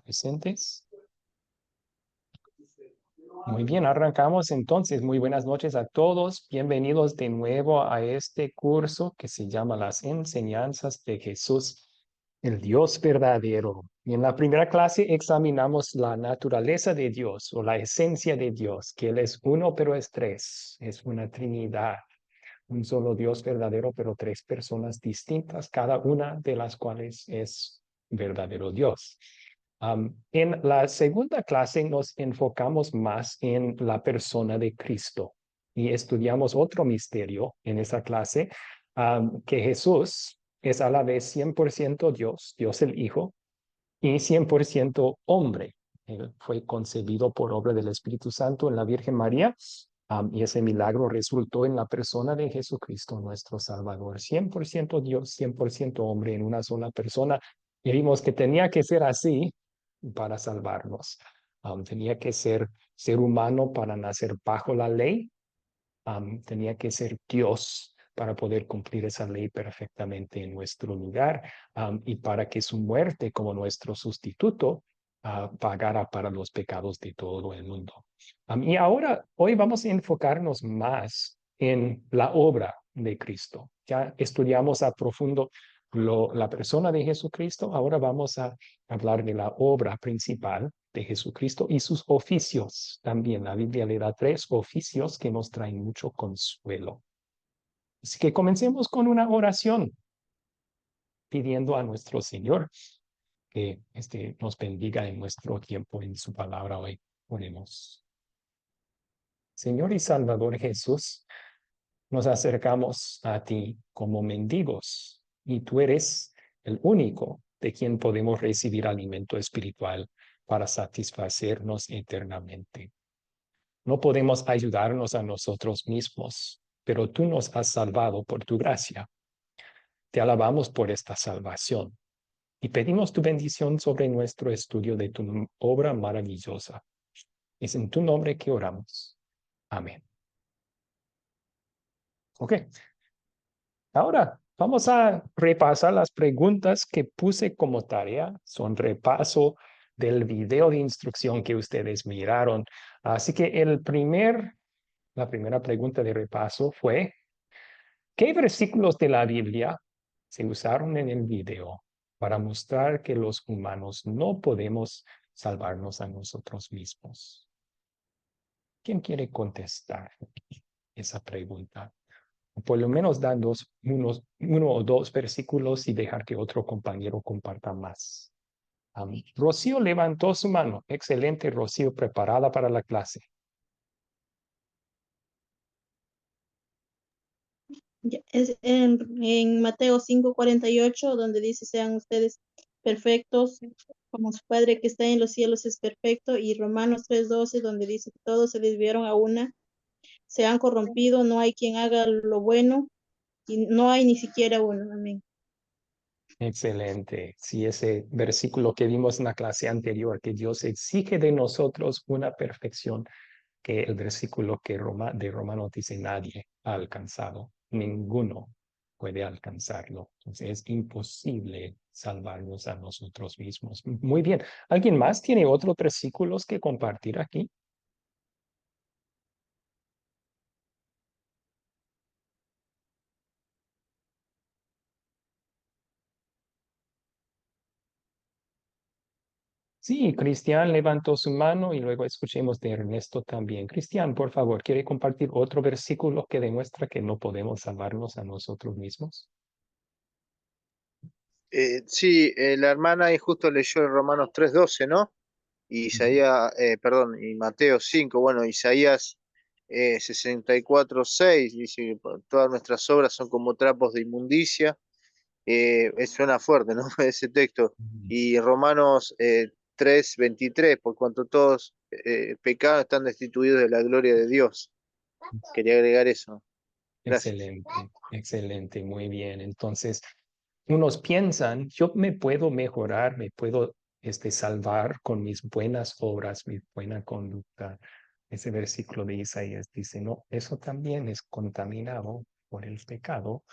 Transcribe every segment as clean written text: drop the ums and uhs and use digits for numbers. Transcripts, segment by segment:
presentes. Muy bien, arrancamos entonces. Muy buenas noches a todos. Bienvenidos de nuevo a este curso que se llama Las Enseñanzas de Jesús, el Dios verdadero. Y en la primera clase examinamos la naturaleza de Dios o la esencia de Dios, que Él es uno pero es tres, es una Trinidad. Un solo Dios verdadero, pero tres personas distintas, cada una de las cuales es verdadero Dios. En la segunda clase nos enfocamos más en la persona de Cristo y estudiamos otro misterio en esa clase, que Jesús es a la vez 100% Dios, Dios el Hijo, y 100% hombre. Él fue concebido por obra del Espíritu Santo en la Virgen María, y ese milagro resultó en la persona de Jesucristo, nuestro Salvador. 100% Dios, 100% hombre en una sola persona. Y vimos que tenía que ser así para salvarnos. Tenía que ser humano para nacer bajo la ley. Tenía que ser Dios para poder cumplir esa ley perfectamente en nuestro lugar, y para que su muerte como nuestro sustituto pagara para los pecados de todo el mundo. Y ahora, hoy vamos a enfocarnos más en la obra de Cristo. Ya estudiamos a profundo la persona de Jesucristo, ahora vamos a hablar de la obra principal de Jesucristo y sus oficios también. La Biblia le da tres oficios que nos traen mucho consuelo. Así que comencemos con una oración pidiendo a nuestro Señor que nos bendiga en nuestro tiempo en su palabra hoy. Oremos. Señor y Salvador Jesús, nos acercamos a ti como mendigos y tú eres el único de quien podemos recibir alimento espiritual para satisfacernos eternamente. No podemos ayudarnos a nosotros mismos, pero tú nos has salvado por tu gracia. Te alabamos por esta salvación y pedimos tu bendición sobre nuestro estudio de tu obra maravillosa. Es en tu nombre que oramos. Amén. Ok, ahora vamos a repasar las preguntas que puse como tarea. Son repaso del video de instrucción que ustedes miraron. Así que la primera pregunta de repaso fue: ¿qué versículos de la Biblia se usaron en el video para mostrar que los humanos no podemos salvarnos a nosotros mismos? ¿Quién quiere contestar esa pregunta? Por lo menos dan uno o dos versículos y dejar que otro compañero comparta más. Rocío levantó su mano. Excelente, Rocío, preparada para la clase. Es en Mateo 5:48, donde dice, sean ustedes perfectos, como su Padre que está en los cielos es perfecto, y Romanos 3:12, donde dice, todos se desviaron a una, se han corrompido, no hay quien haga lo bueno, y no hay ni siquiera uno. Amén. Excelente. Sí, ese versículo que vimos en la clase anterior, que Dios exige de nosotros una perfección, que el versículo de Romanos dice nadie ha alcanzado, ninguno puede alcanzarlo. Entonces es imposible salvarnos a nosotros mismos. Muy bien. ¿Alguien más tiene otros versículos que compartir aquí? Sí, Cristian levantó su mano y luego escuchemos de Ernesto también. Cristian, por favor, ¿quiere compartir otro versículo que demuestra que no podemos salvarnos a nosotros mismos? Sí, la hermana ahí justo leyó en Romanos 3:12, ¿no? Y Ujú. Isaías, perdón, y Mateo 5, bueno, Isaías 64:6 dice, todas nuestras obras son como trapos de inmundicia. Suena fuerte, ¿no? Ese texto. Ujú. Y Romanos 3:23, por cuanto todos pecados están destituidos de la gloria de Dios. Quería agregar eso. Gracias. Excelente, excelente, muy bien. Entonces, unos piensan, yo me puedo mejorar, me puedo salvar con mis buenas obras, mi buena conducta. Ese versículo de Isaías dice, no, eso también es contaminado por el pecado,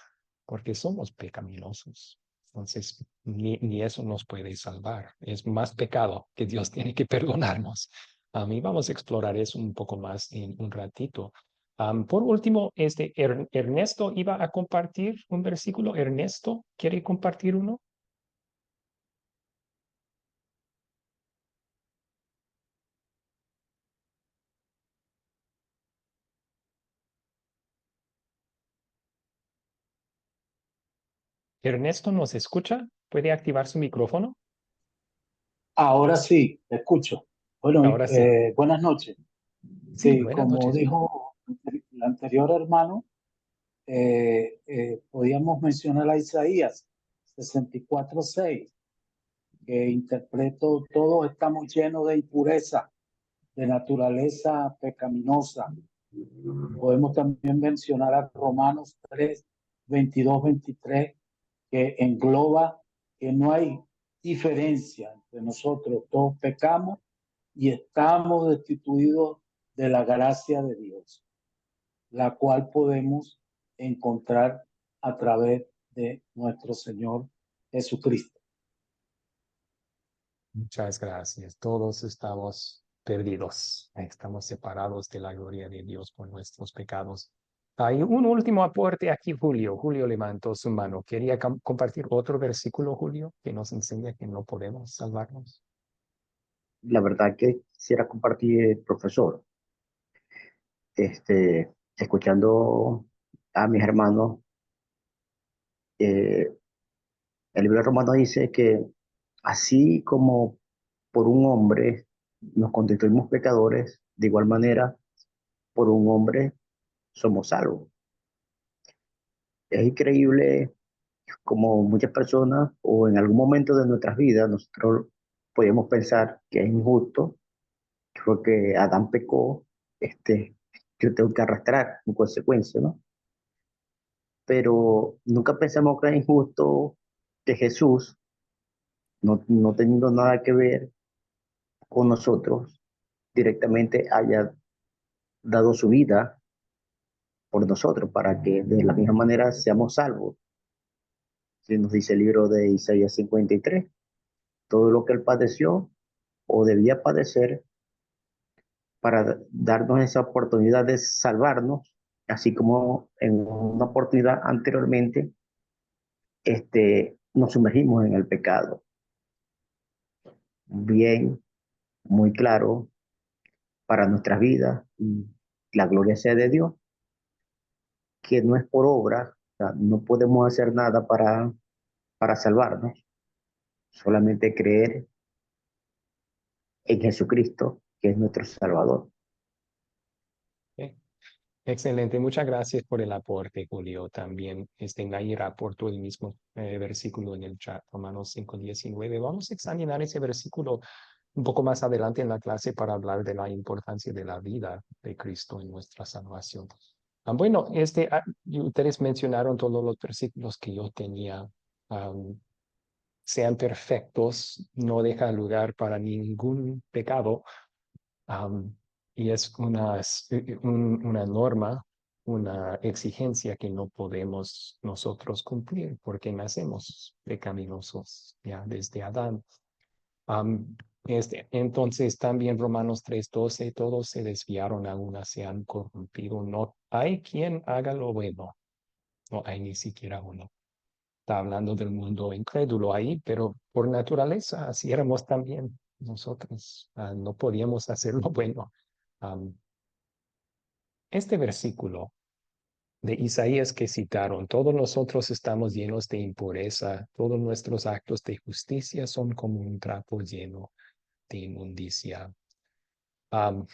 porque somos pecaminosos. Entonces, ni eso nos puede salvar. Es más pecado que Dios tiene que perdonarnos. A mí vamos a explorar eso un poco más en un ratito. Por último, Ernesto iba a compartir un versículo. Ernesto, ¿quiere compartir uno? Ernesto, ¿nos escucha? ¿Puede activar su micrófono? Ahora sí, te escucho. Bueno, Ahora sí. buenas noches. Sí, Sí, buenas como noches. dijo el anterior hermano, podíamos mencionar a Isaías 64:6, que interpreto: todos estamos llenos de impureza, de naturaleza pecaminosa. Podemos también mencionar a Romanos 3:22-23, que engloba que no hay diferencia entre nosotros, todos pecamos y estamos destituidos de la gracia de Dios, la cual podemos encontrar a través de nuestro Señor Jesucristo. Muchas gracias. Todos estamos perdidos. Estamos separados de la gloria de Dios por nuestros pecados. Hay un último aporte aquí, Julio. Julio levantó su mano. ¿Quería compartir otro versículo, Julio, que nos enseña que no podemos salvarnos? La verdad que quisiera compartir, profesor, escuchando a mis hermanos, eh, el libro romano dice que así como por un hombre nos constituimos pecadores, de igual manera por un hombre somos salvos. Es increíble como muchas personas o en algún momento de nuestras vidas nosotros podemos pensar que es injusto, porque Adán pecó, yo tengo que arrastrar en consecuencia, ¿no? Pero nunca pensamos que es injusto que Jesús, no teniendo nada que ver con nosotros, directamente haya dado su vida por nosotros, para que de la misma manera seamos salvos. Si nos dice el libro de Isaías 53, todo lo que él padeció o debía padecer para darnos esa oportunidad de salvarnos, así como en una oportunidad anteriormente, nos sumergimos en el pecado. Bien, muy claro para nuestras vidas, y la gloria sea de Dios, que no es por obra, o sea, no podemos hacer nada para salvarnos, solamente creer en Jesucristo, que es nuestro Salvador. Ok. Excelente. Muchas gracias por el aporte, Julio. También Naira aportó el mismo versículo en el chat, Romanos 5:19. Vamos a examinar ese versículo un poco más adelante en la clase para hablar de la importancia de la vida de Cristo en nuestra salvación. Bueno, y ustedes mencionaron todos los versículos que yo tenía. Am, Sean perfectos, no deja lugar para ningún pecado. am, y es una norma, una exigencia que no podemos nosotros cumplir porque nacemos pecaminosos ya desde Adán. Am, entonces también Romanos 3:12, todos se desviaron, a una se han corrompido. No hay quien haga lo bueno, no hay ni siquiera uno. Está hablando del mundo incrédulo ahí, pero por naturaleza así éramos también nosotros. No podíamos hacer lo bueno. Am, este versículo de Isaías que citaron, todos nosotros estamos llenos de impureza, todos nuestros actos de justicia son como un trapo lleno de inmundicia. Am,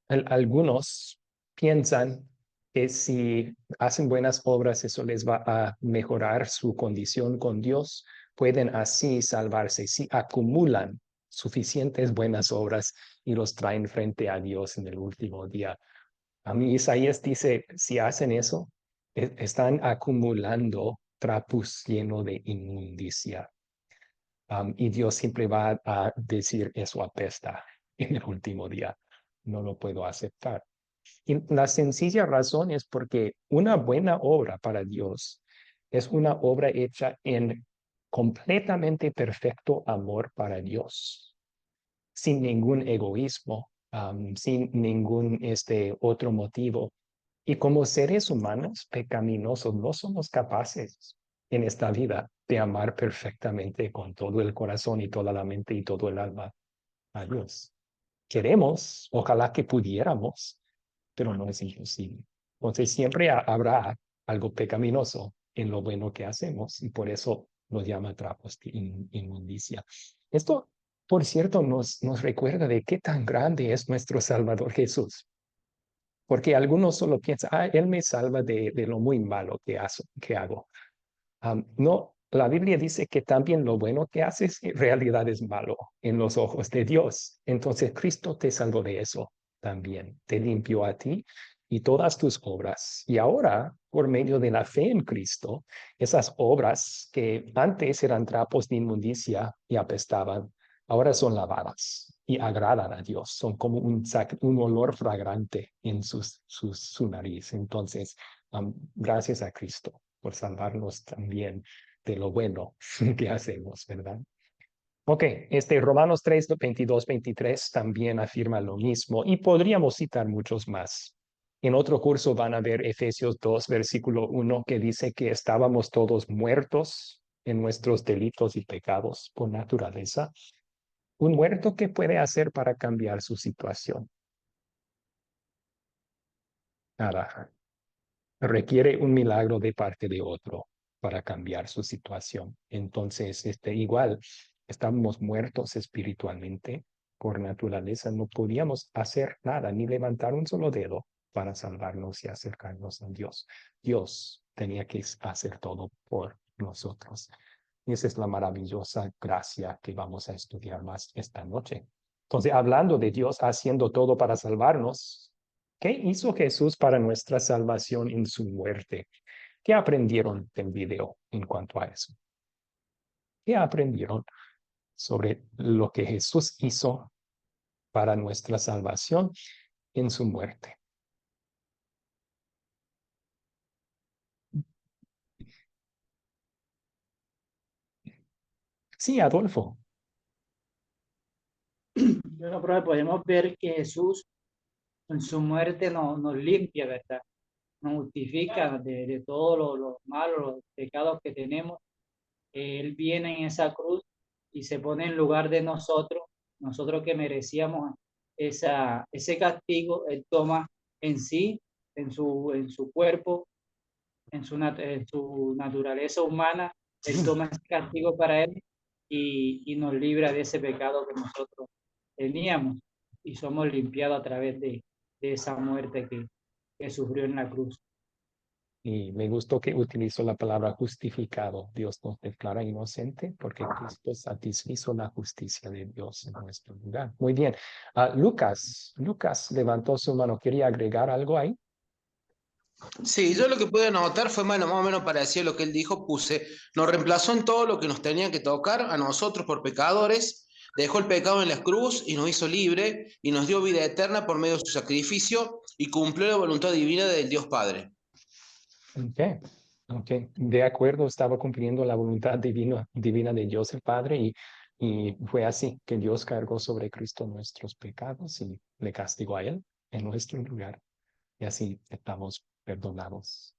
Algunos piensan que si hacen buenas obras, eso les va a mejorar su condición con Dios. Pueden así salvarse si acumulan suficientes buenas obras y los traen frente a Dios en el último día. A mí Isaías dice, si hacen eso, están acumulando trapos llenos de inmundicia. Y Dios siempre va a decir, eso apesta en el último día. No lo puedo aceptar. Y la sencilla razón es porque una buena obra para Dios Es una obra hecha en completamente perfecto amor para Dios, sin ningún egoísmo, sin ningún otro motivo. Y como seres humanos pecaminosos, no somos capaces en esta vida de amar perfectamente con todo el corazón y toda la mente y todo el alma a Dios. Queremos, ojalá que pudiéramos, pero no es imposible. Entonces siempre habrá algo pecaminoso en lo bueno que hacemos y por eso nos llama trapos de inmundicia. Esto, por cierto, nos recuerda de qué tan grande es nuestro Salvador Jesús. Porque algunos solo piensan, Él me salva de lo muy malo que hago. No, la Biblia dice que también lo bueno que haces en realidad es malo en los ojos de Dios. Entonces Cristo te salvó de eso también. Te limpió a ti y todas tus obras. Y ahora, por medio de la fe en Cristo, esas obras que antes eran trapos de inmundicia y apestaban, ahora son lavadas y agradan a Dios. Son como un olor fragrante en su nariz. Entonces, gracias a Cristo por salvarnos también de lo bueno que hacemos, ¿verdad? Ok, Romanos 3, 22, 23 también afirma lo mismo y podríamos citar muchos más. En otro curso van a ver Efesios 2, versículo 1, que dice que estábamos todos muertos en nuestros delitos y pecados por naturaleza. Un muerto, ¿qué puede hacer para cambiar su situación? Nada. Requiere un milagro de parte de otro para cambiar su situación. Entonces, igual, estamos muertos espiritualmente por naturaleza, no podíamos hacer nada, ni levantar un solo dedo para salvarnos y acercarnos a Dios. Dios tenía que hacer todo por nosotros. Y esa es la maravillosa gracia que vamos a estudiar más esta noche. Entonces, hablando de Dios haciendo todo para salvarnos, ¿qué hizo Jesús para nuestra salvación en su muerte? ¿Qué aprendieron del video en cuanto a eso? ¿Qué aprendieron sobre lo que Jesús hizo para nuestra salvación en su muerte? Sí, Adolfo. Bueno, profe, podemos ver que Jesús en su muerte nos limpia, ¿verdad? Nos justifica de todo lo malo, los pecados que tenemos. Él viene en esa cruz y se pone en lugar de nosotros que merecíamos ese castigo. Él toma en sí, en su cuerpo, en su naturaleza humana, Él toma ese castigo para Él y nos libra de ese pecado que nosotros teníamos y somos limpiados a través de esa muerte que sufrió en la cruz. Y me gustó que utilizó la palabra justificado. Dios nos declara inocente porque Cristo satisfizo la justicia de Dios en nuestro lugar. Muy bien. Lucas levantó su mano. ¿Quería agregar algo ahí? Sí, yo lo que pude anotar fue más o menos parecido a lo que él dijo, puse, nos reemplazó en todo lo que nos tenía que tocar a nosotros por pecadores, dejó el pecado en la cruz y nos hizo libre y nos dio vida eterna por medio de su sacrificio y cumplió la voluntad divina del Dios Padre. Ok, de acuerdo, estaba cumpliendo la voluntad divina de Dios el Padre y fue así que Dios cargó sobre Cristo nuestros pecados y le castigó a Él en nuestro lugar. Y así estamos perdonados.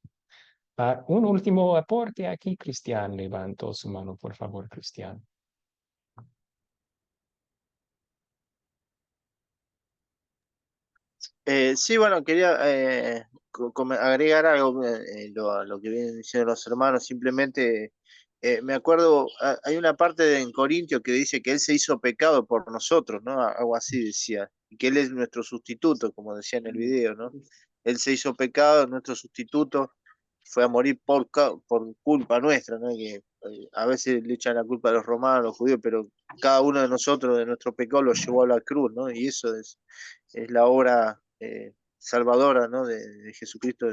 Un último aporte aquí, Cristian. Levantó su mano, por favor, Cristian. Sí, bueno, quería agregar algo a lo que vienen diciendo los hermanos. Simplemente me acuerdo, hay una parte en Corintios que dice que Él se hizo pecado por nosotros, ¿no? Algo así decía, y que Él es nuestro sustituto, como decía en el video, ¿no? Él se hizo pecado, nuestro sustituto, fue a morir por culpa nuestra, ¿no? Que a veces le echan la culpa a los romanos, a los judíos, pero cada uno de nosotros, de nuestro pecado, lo llevó a la cruz, ¿no? Y eso es la obra salvadora, ¿no? de Jesucristo.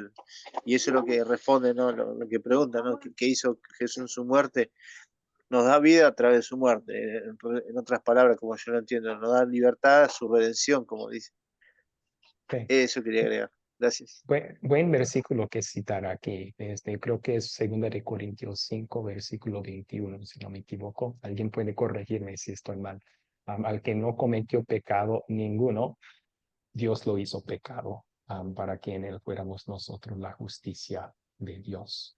Y eso es lo que responde, ¿no? Lo que pregunta, ¿no? ¿Qué hizo Jesús en su muerte? Nos da vida a través de su muerte. En otras palabras, como yo lo entiendo, nos da libertad, su redención, como dice. Okay. Eso quería agregar. Gracias. Buen versículo que citar aquí. Creo que es 2 Corintios 5, versículo 21, si no me equivoco. Alguien puede corregirme si estoy mal. Al que no cometió pecado ninguno, Dios lo hizo pecado, para que en él fuéramos nosotros la justicia de Dios.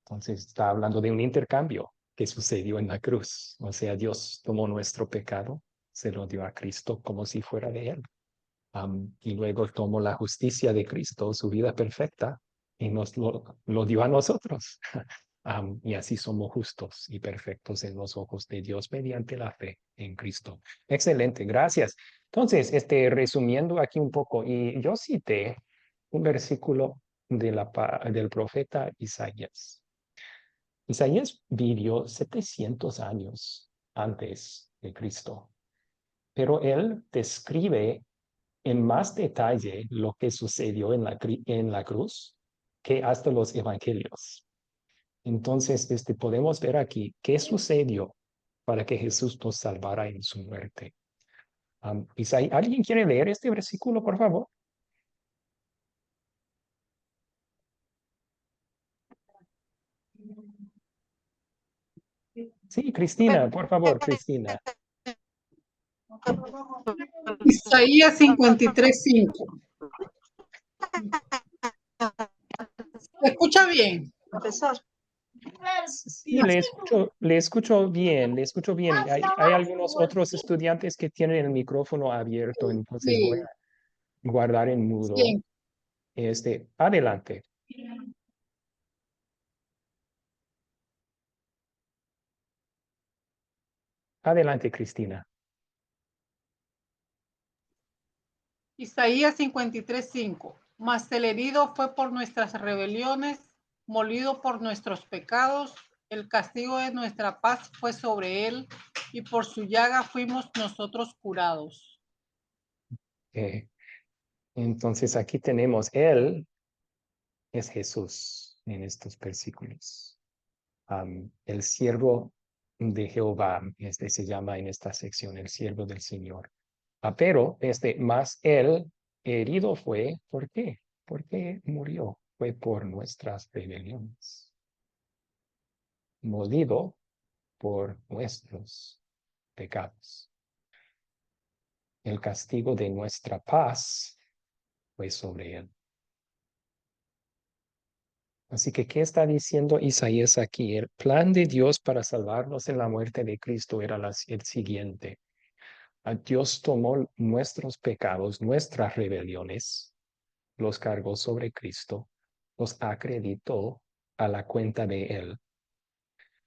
Entonces está hablando de un intercambio que sucedió en la cruz. O sea, Dios tomó nuestro pecado, se lo dio a Cristo como si fuera de él. Y luego tomó la justicia de Cristo, su vida perfecta, y nos lo dio a nosotros. Y así somos justos y perfectos en los ojos de Dios mediante la fe en Cristo. Excelente, gracias. Entonces, resumiendo aquí un poco, y yo cité un versículo del profeta Isaías. Isaías vivió 700 años antes de Cristo, pero él describe en más detalle lo que sucedió en la cruz que hasta los evangelios. Entonces, podemos ver aquí qué sucedió para que Jesús nos salvara en su muerte. ¿Alguien quiere leer este versículo, por favor? Sí, Cristina, por favor, Cristina. Isaías 53:5. ¿Se escucha bien? Profesor. Sí, le escucho bien, le escucho bien. Hay algunos otros estudiantes que tienen el micrófono abierto, entonces voy Sí, a guardar en mudo. sí. Adelante. Adelante, Cristina. Isaías 53:5. Mas el herido fue por nuestras rebeliones, molido por nuestros pecados, el castigo de nuestra paz fue sobre él, y por su llaga fuimos nosotros curados. Entonces aquí tenemos, Él es Jesús en estos versículos. El siervo de Jehová, se llama en esta sección el siervo del Señor. Pero más Él herido fue, ¿por qué? Porque murió, fue por nuestras rebeliones. Molido por nuestros pecados. El castigo de nuestra paz fue sobre Él. Así que, ¿qué está diciendo Isaías aquí? El plan de Dios para salvarnos en la muerte de Cristo era el siguiente. Dios tomó nuestros pecados, nuestras rebeliones, los cargó sobre Cristo, los acreditó a la cuenta de Él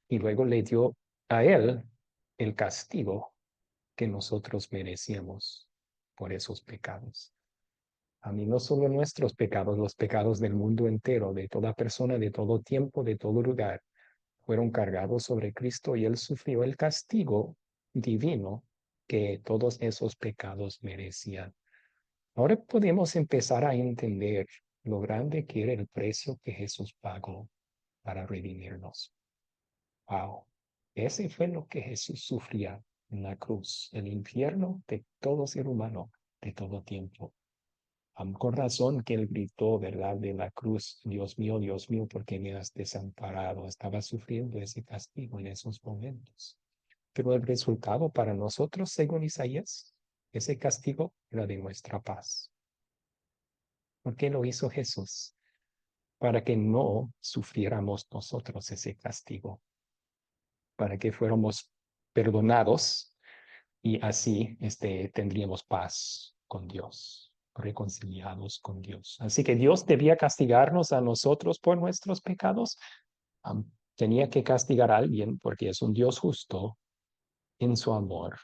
y luego le dio a Él el castigo que nosotros merecíamos por esos pecados. A mí no solo nuestros pecados, los pecados del mundo entero, de toda persona, de todo tiempo, de todo lugar, fueron cargados sobre Cristo y Él sufrió el castigo divino que todos esos pecados merecían. Ahora podemos empezar a entender lo grande que era el precio que Jesús pagó para redimirnos. Wow, ese fue lo que Jesús sufría en la cruz, el infierno de todo ser humano, de todo tiempo. Con razón que él gritó, ¿verdad? De la cruz, Dios mío, ¿por qué me has desamparado? Estaba sufriendo ese castigo en esos momentos. Pero el resultado para nosotros, según Isaías, ese castigo era de nuestra paz. ¿Por qué lo hizo Jesús? Para que no sufriéramos nosotros ese castigo, para que fuéramos perdonados y así tendríamos paz con Dios, reconciliados con Dios. Así que Dios debía castigarnos a nosotros por nuestros pecados. Tenía que castigar a alguien porque es un Dios justo en su amor.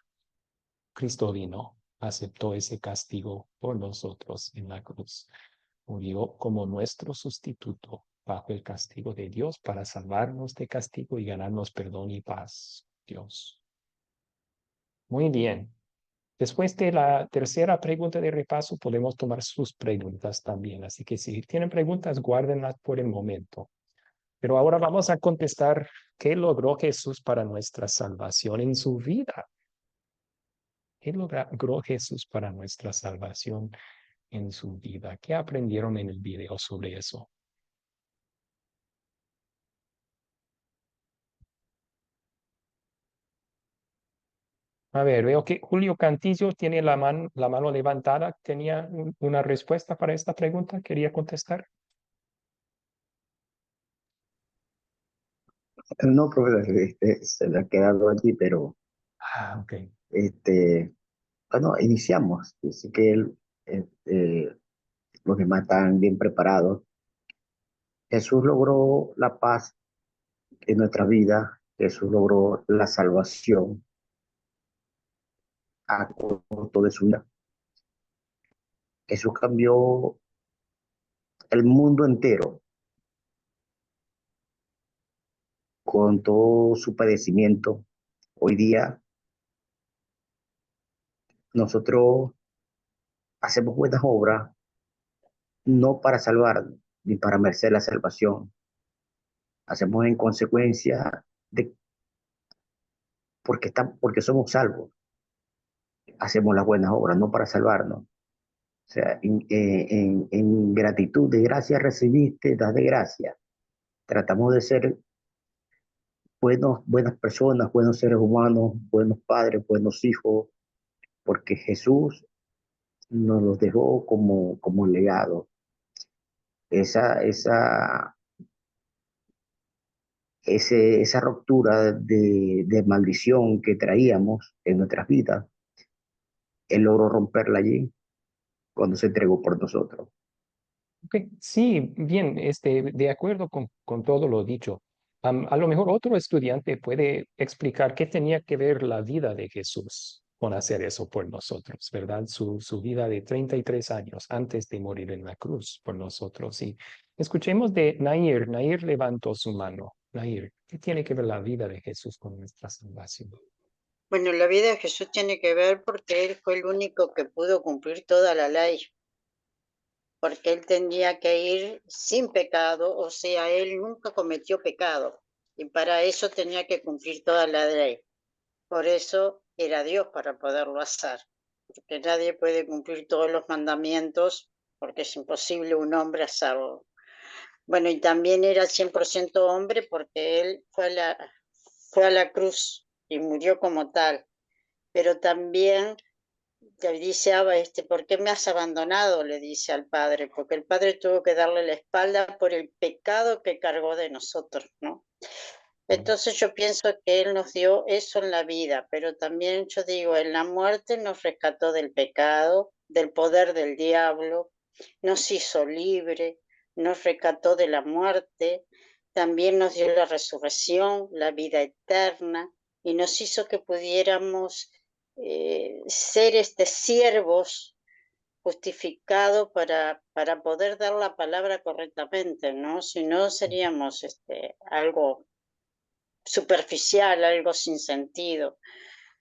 Cristo vino, aceptó ese castigo por nosotros en la cruz. Murió como nuestro sustituto bajo el castigo de Dios para salvarnos de castigo y ganarnos perdón y paz. Dios. Muy bien. Después de la tercera pregunta de repaso, podemos tomar sus preguntas también. Así que si tienen preguntas, guárdenlas por el momento. Pero ahora vamos a contestar qué logró Jesús para nuestra salvación en su vida. ¿Qué logró Jesús para nuestra salvación en su vida. ¿Qué aprendieron en el video sobre eso? A ver, veo que Julio Cantillo tiene la mano levantada. ¿Tenía una respuesta para esta pregunta? ¿Quería contestar? No, profesor, se le ha quedado allí, pero Ah, ok. bueno, iniciamos. Dice que los demás están bien preparados. Jesús logró la paz en nuestra vida. Jesús logró la salvación a costo de su vida. Jesús cambió el mundo entero con todo su padecimiento. Hoy día nosotros hacemos buenas obras no para salvarnos ni para merecer la salvación. Hacemos en consecuencia de porque somos salvos. Hacemos las buenas obras no para salvarnos. O sea, en gratitud de gracia recibiste, das de gracia. Tratamos de ser buenas personas, buenos seres humanos, buenos padres, buenos hijos, porque Jesús nos los dejó como legado. Esa, esa, esa ruptura de maldición que traíamos en nuestras vidas, Él logró romperla allí cuando se entregó por nosotros. Ok, sí, bien, de acuerdo con todo lo dicho. A lo mejor otro estudiante puede explicar qué tenía que ver la vida de Jesús con hacer eso por nosotros, ¿verdad? Su vida de 33 años antes de morir en la cruz por nosotros. Y escuchemos de Nair. Nair levantó su mano. Nair, ¿qué tiene que ver la vida de Jesús con nuestra salvación? Bueno, la vida de Jesús tiene que ver porque Él fue el único que pudo cumplir toda la ley, porque Él tenía que ir sin pecado, o sea, Él nunca cometió pecado, y para eso tenía que cumplir toda la ley. Por eso era Dios para poderlo hacer, porque nadie puede cumplir todos los mandamientos, porque es imposible un hombre hacerlo. Bueno, y también era 100% hombre porque Él fue a la cruz y murió como tal, pero también le dice ¿por qué me has abandonado? Le dice al Padre, porque el Padre tuvo que darle la espalda por el pecado que cargó de nosotros, ¿no? Entonces yo pienso que Él nos dio eso en la vida, pero también yo digo, en la muerte nos rescató del pecado, del poder del diablo, nos hizo libre, nos rescató de la muerte, también nos dio la resurrección, la vida eterna, y nos hizo que pudiéramos ser siervos justificados para poder dar la palabra correctamente, ¿no? Si no, seríamos algo superficial, algo sin sentido.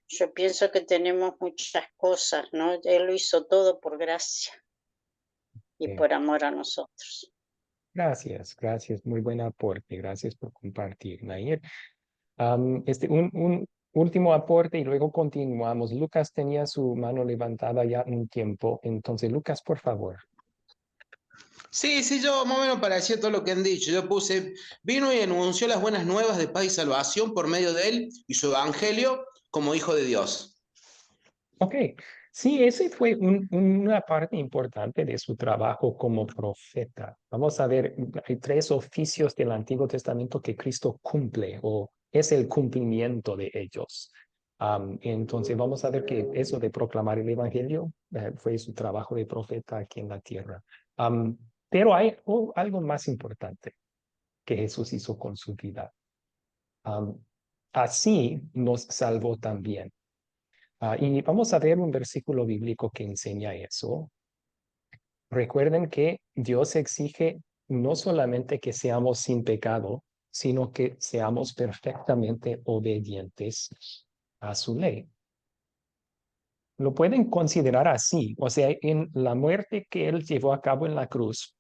Yo pienso que tenemos muchas cosas, ¿no? Él lo hizo todo por gracia y por amor a nosotros. Gracias, gracias. Muy buen aporte. Gracias por compartir, Nair. Un último aporte y luego continuamos. Lucas tenía su mano levantada ya un tiempo. Entonces, Lucas, por favor. Sí, sí, yo más o menos parecía todo lo que han dicho. Yo puse, vino y anunció las buenas nuevas de paz y salvación por medio de él y su evangelio como hijo de Dios. Ok, sí, ese fue una parte importante de su trabajo como profeta. Vamos a ver, hay 3 oficios del Antiguo Testamento que Cristo cumple o es el cumplimiento de ellos. Entonces vamos a ver que eso de proclamar el Evangelio fue su trabajo de profeta aquí en la tierra. Pero hay algo más importante que Jesús hizo con su vida. Así nos salvó también. Y vamos a ver un versículo bíblico que enseña eso. Recuerden que Dios exige no solamente que seamos sin pecado, sino que seamos perfectamente obedientes a su ley. Lo pueden considerar así, o sea, en la muerte que Él llevó a cabo en la cruz,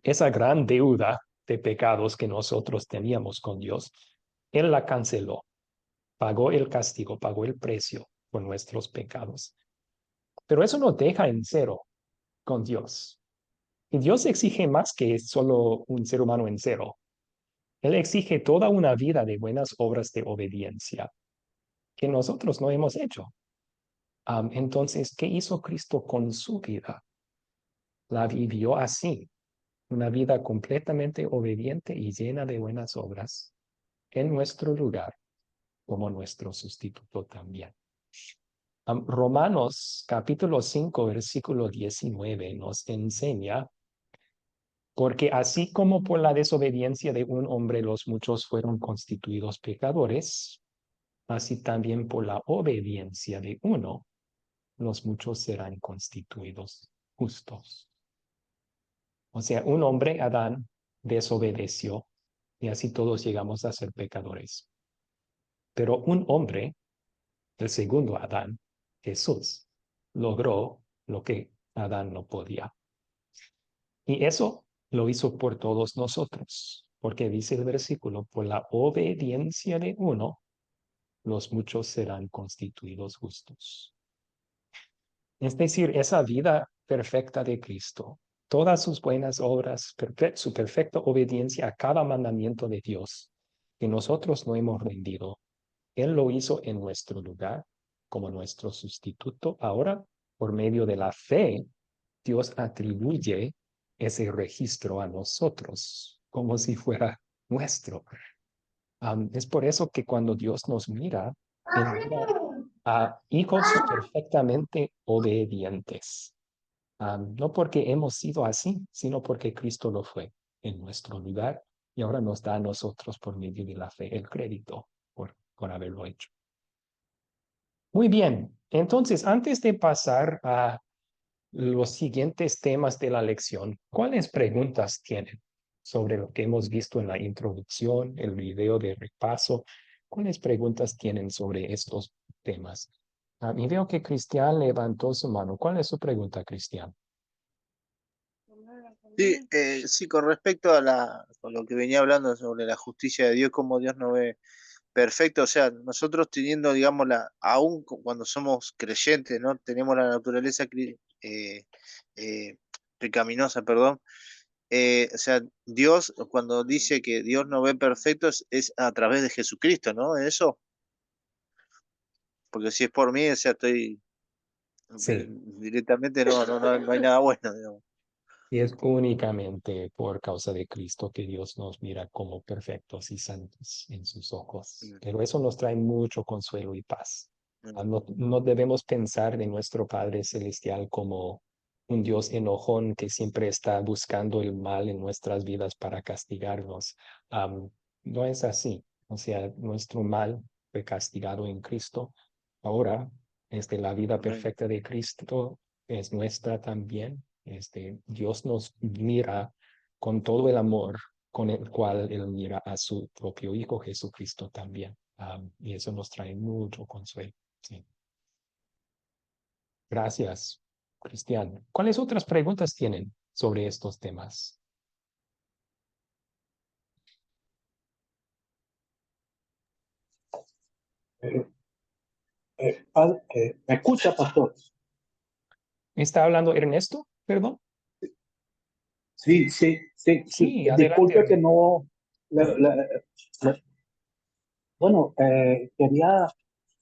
esa gran deuda de pecados que nosotros teníamos con Dios, Él la canceló, pagó el castigo, pagó el precio por nuestros pecados. Pero eso no deja en cero. con Dios. Y Dios exige más que solo un ser humano en cero. Él exige toda una vida de buenas obras de obediencia que nosotros no hemos hecho. Entonces, ¿qué hizo Cristo con su vida? La vivió así, una vida completamente obediente y llena de buenas obras en nuestro lugar, como nuestro sustituto también. Romanos capítulo 5, versículo 19 nos enseña, porque así como por la desobediencia de un hombre los muchos fueron constituidos pecadores, así también por la obediencia de uno, los muchos serán constituidos justos. O sea, un hombre, Adán, desobedeció y así todos llegamos a ser pecadores. Pero un hombre, el segundo Adán, Jesús, logró lo que Adán no podía. Y eso lo hizo por todos nosotros, porque dice el versículo, por la obediencia de uno, los muchos serán constituidos justos. Es decir, esa vida perfecta de Cristo, todas sus buenas obras, su perfecta obediencia a cada mandamiento de Dios, que nosotros no hemos rendido, Él lo hizo en nuestro lugar como nuestro sustituto. Ahora, por medio de la fe, Dios atribuye ese registro a nosotros, como si fuera nuestro. Es por eso que cuando Dios nos mira, Él mira a hijos perfectamente obedientes. No porque hemos sido así, sino porque Cristo lo fue en nuestro lugar y ahora nos da a nosotros por medio de la fe el crédito por haberlo hecho. Muy bien, entonces antes de pasar a los siguientes temas de la lección, ¿cuáles preguntas tienen sobre lo que hemos visto en la introducción, el video de repaso? ¿Cuáles preguntas tienen sobre estos temas? Y veo que Cristian levantó su mano. ¿Cuál es su pregunta, Cristian? Sí, sí, con respecto con lo que venía hablando sobre la justicia de Dios, cómo Dios no ve perfecto, o sea, nosotros teniendo, digamos, aún cuando somos creyentes, ¿no? Tenemos la naturaleza eh, pecaminosa, perdón. O sea, Dios, cuando dice que Dios no ve perfecto, es a través de Jesucristo, ¿no? Eso, porque si es por mí, o sea, Sí, directamente no hay nada bueno, digamos. y es únicamente por causa de Cristo que Dios nos mira como perfectos y santos en sus ojos. Mm, Pero eso nos trae mucho consuelo y paz. mm, No debemos pensar de nuestro Padre Celestial como un Dios enojón que siempre está buscando el mal en nuestras vidas para castigarnos. No es así. O sea, nuestro mal fue castigado en Cristo. Ahora, la vida amén. perfecta de Cristo es nuestra también. Dios nos mira con todo el amor con el cual Él mira a su propio Hijo Jesucristo también. Y eso nos trae mucho consuelo. Sí. Gracias, Cristian. ¿Cuáles otras preguntas tienen sobre estos temas? Eh, ¿Me escucha, pastor? ¿Está hablando Ernesto? Perdón. Sí, sí, sí, sí. Sí, adelante, Disculpe que Ernesto. no. La- bueno, quería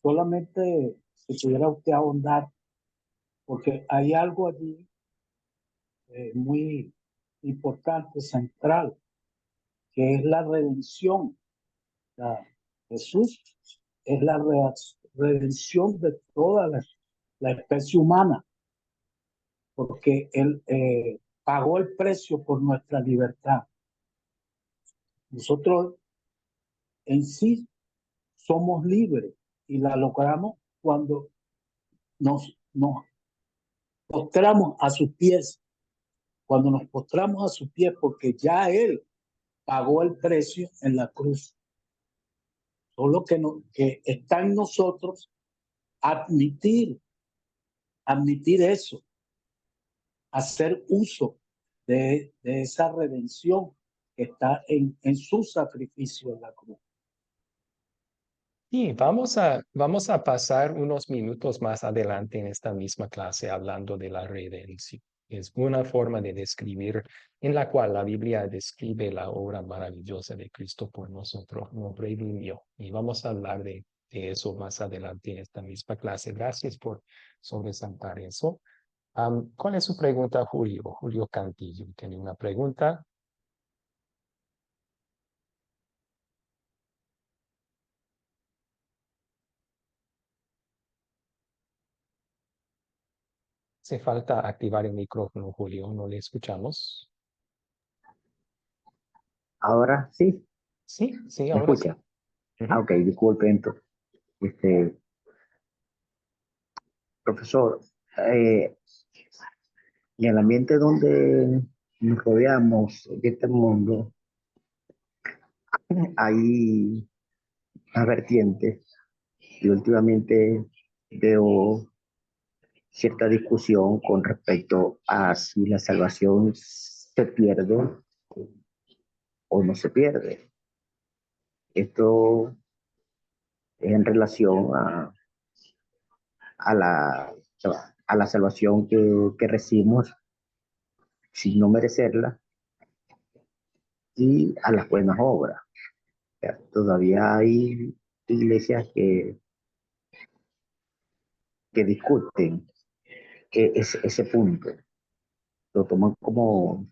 solamente que pudiera usted ahondar, porque hay algo allí muy importante, central, que es la redención. Jesús es la redención de toda la especie humana, porque Él pagó el precio por nuestra libertad. Nosotros en sí somos libres y la logramos cuando nos postramos a sus pies, cuando nos postramos a sus pies, porque ya Él pagó el precio en la cruz. Solo que está en nosotros admitir eso, hacer uso de esa redención que está en su sacrificio en la cruz. Sí, vamos a pasar unos minutos más adelante en esta misma clase hablando de la redención. Es una forma de describir en la cual la Biblia describe la obra maravillosa de Cristo por nosotros, nos redimió. Y vamos a hablar de eso más adelante en esta misma clase. Gracias por sobresaltar eso. ¿Cuál es su pregunta, Julio? Julio Cantillo, ¿tiene una pregunta? Hace falta activar el micrófono, Julio, no le escuchamos. Ahora sí, Sí, sí, ¿me ahora sí. escucha? Ok, disculpe entonces. Este, profesor, en el ambiente donde nos rodeamos, de este mundo, hay una vertiente y últimamente veo cierta discusión con respecto a si la salvación se pierde o no se pierde. Esto es en relación a la, a la salvación que recibimos sin no merecerla y a las buenas obras. O sea, todavía hay iglesias que discuten ese punto, lo toman como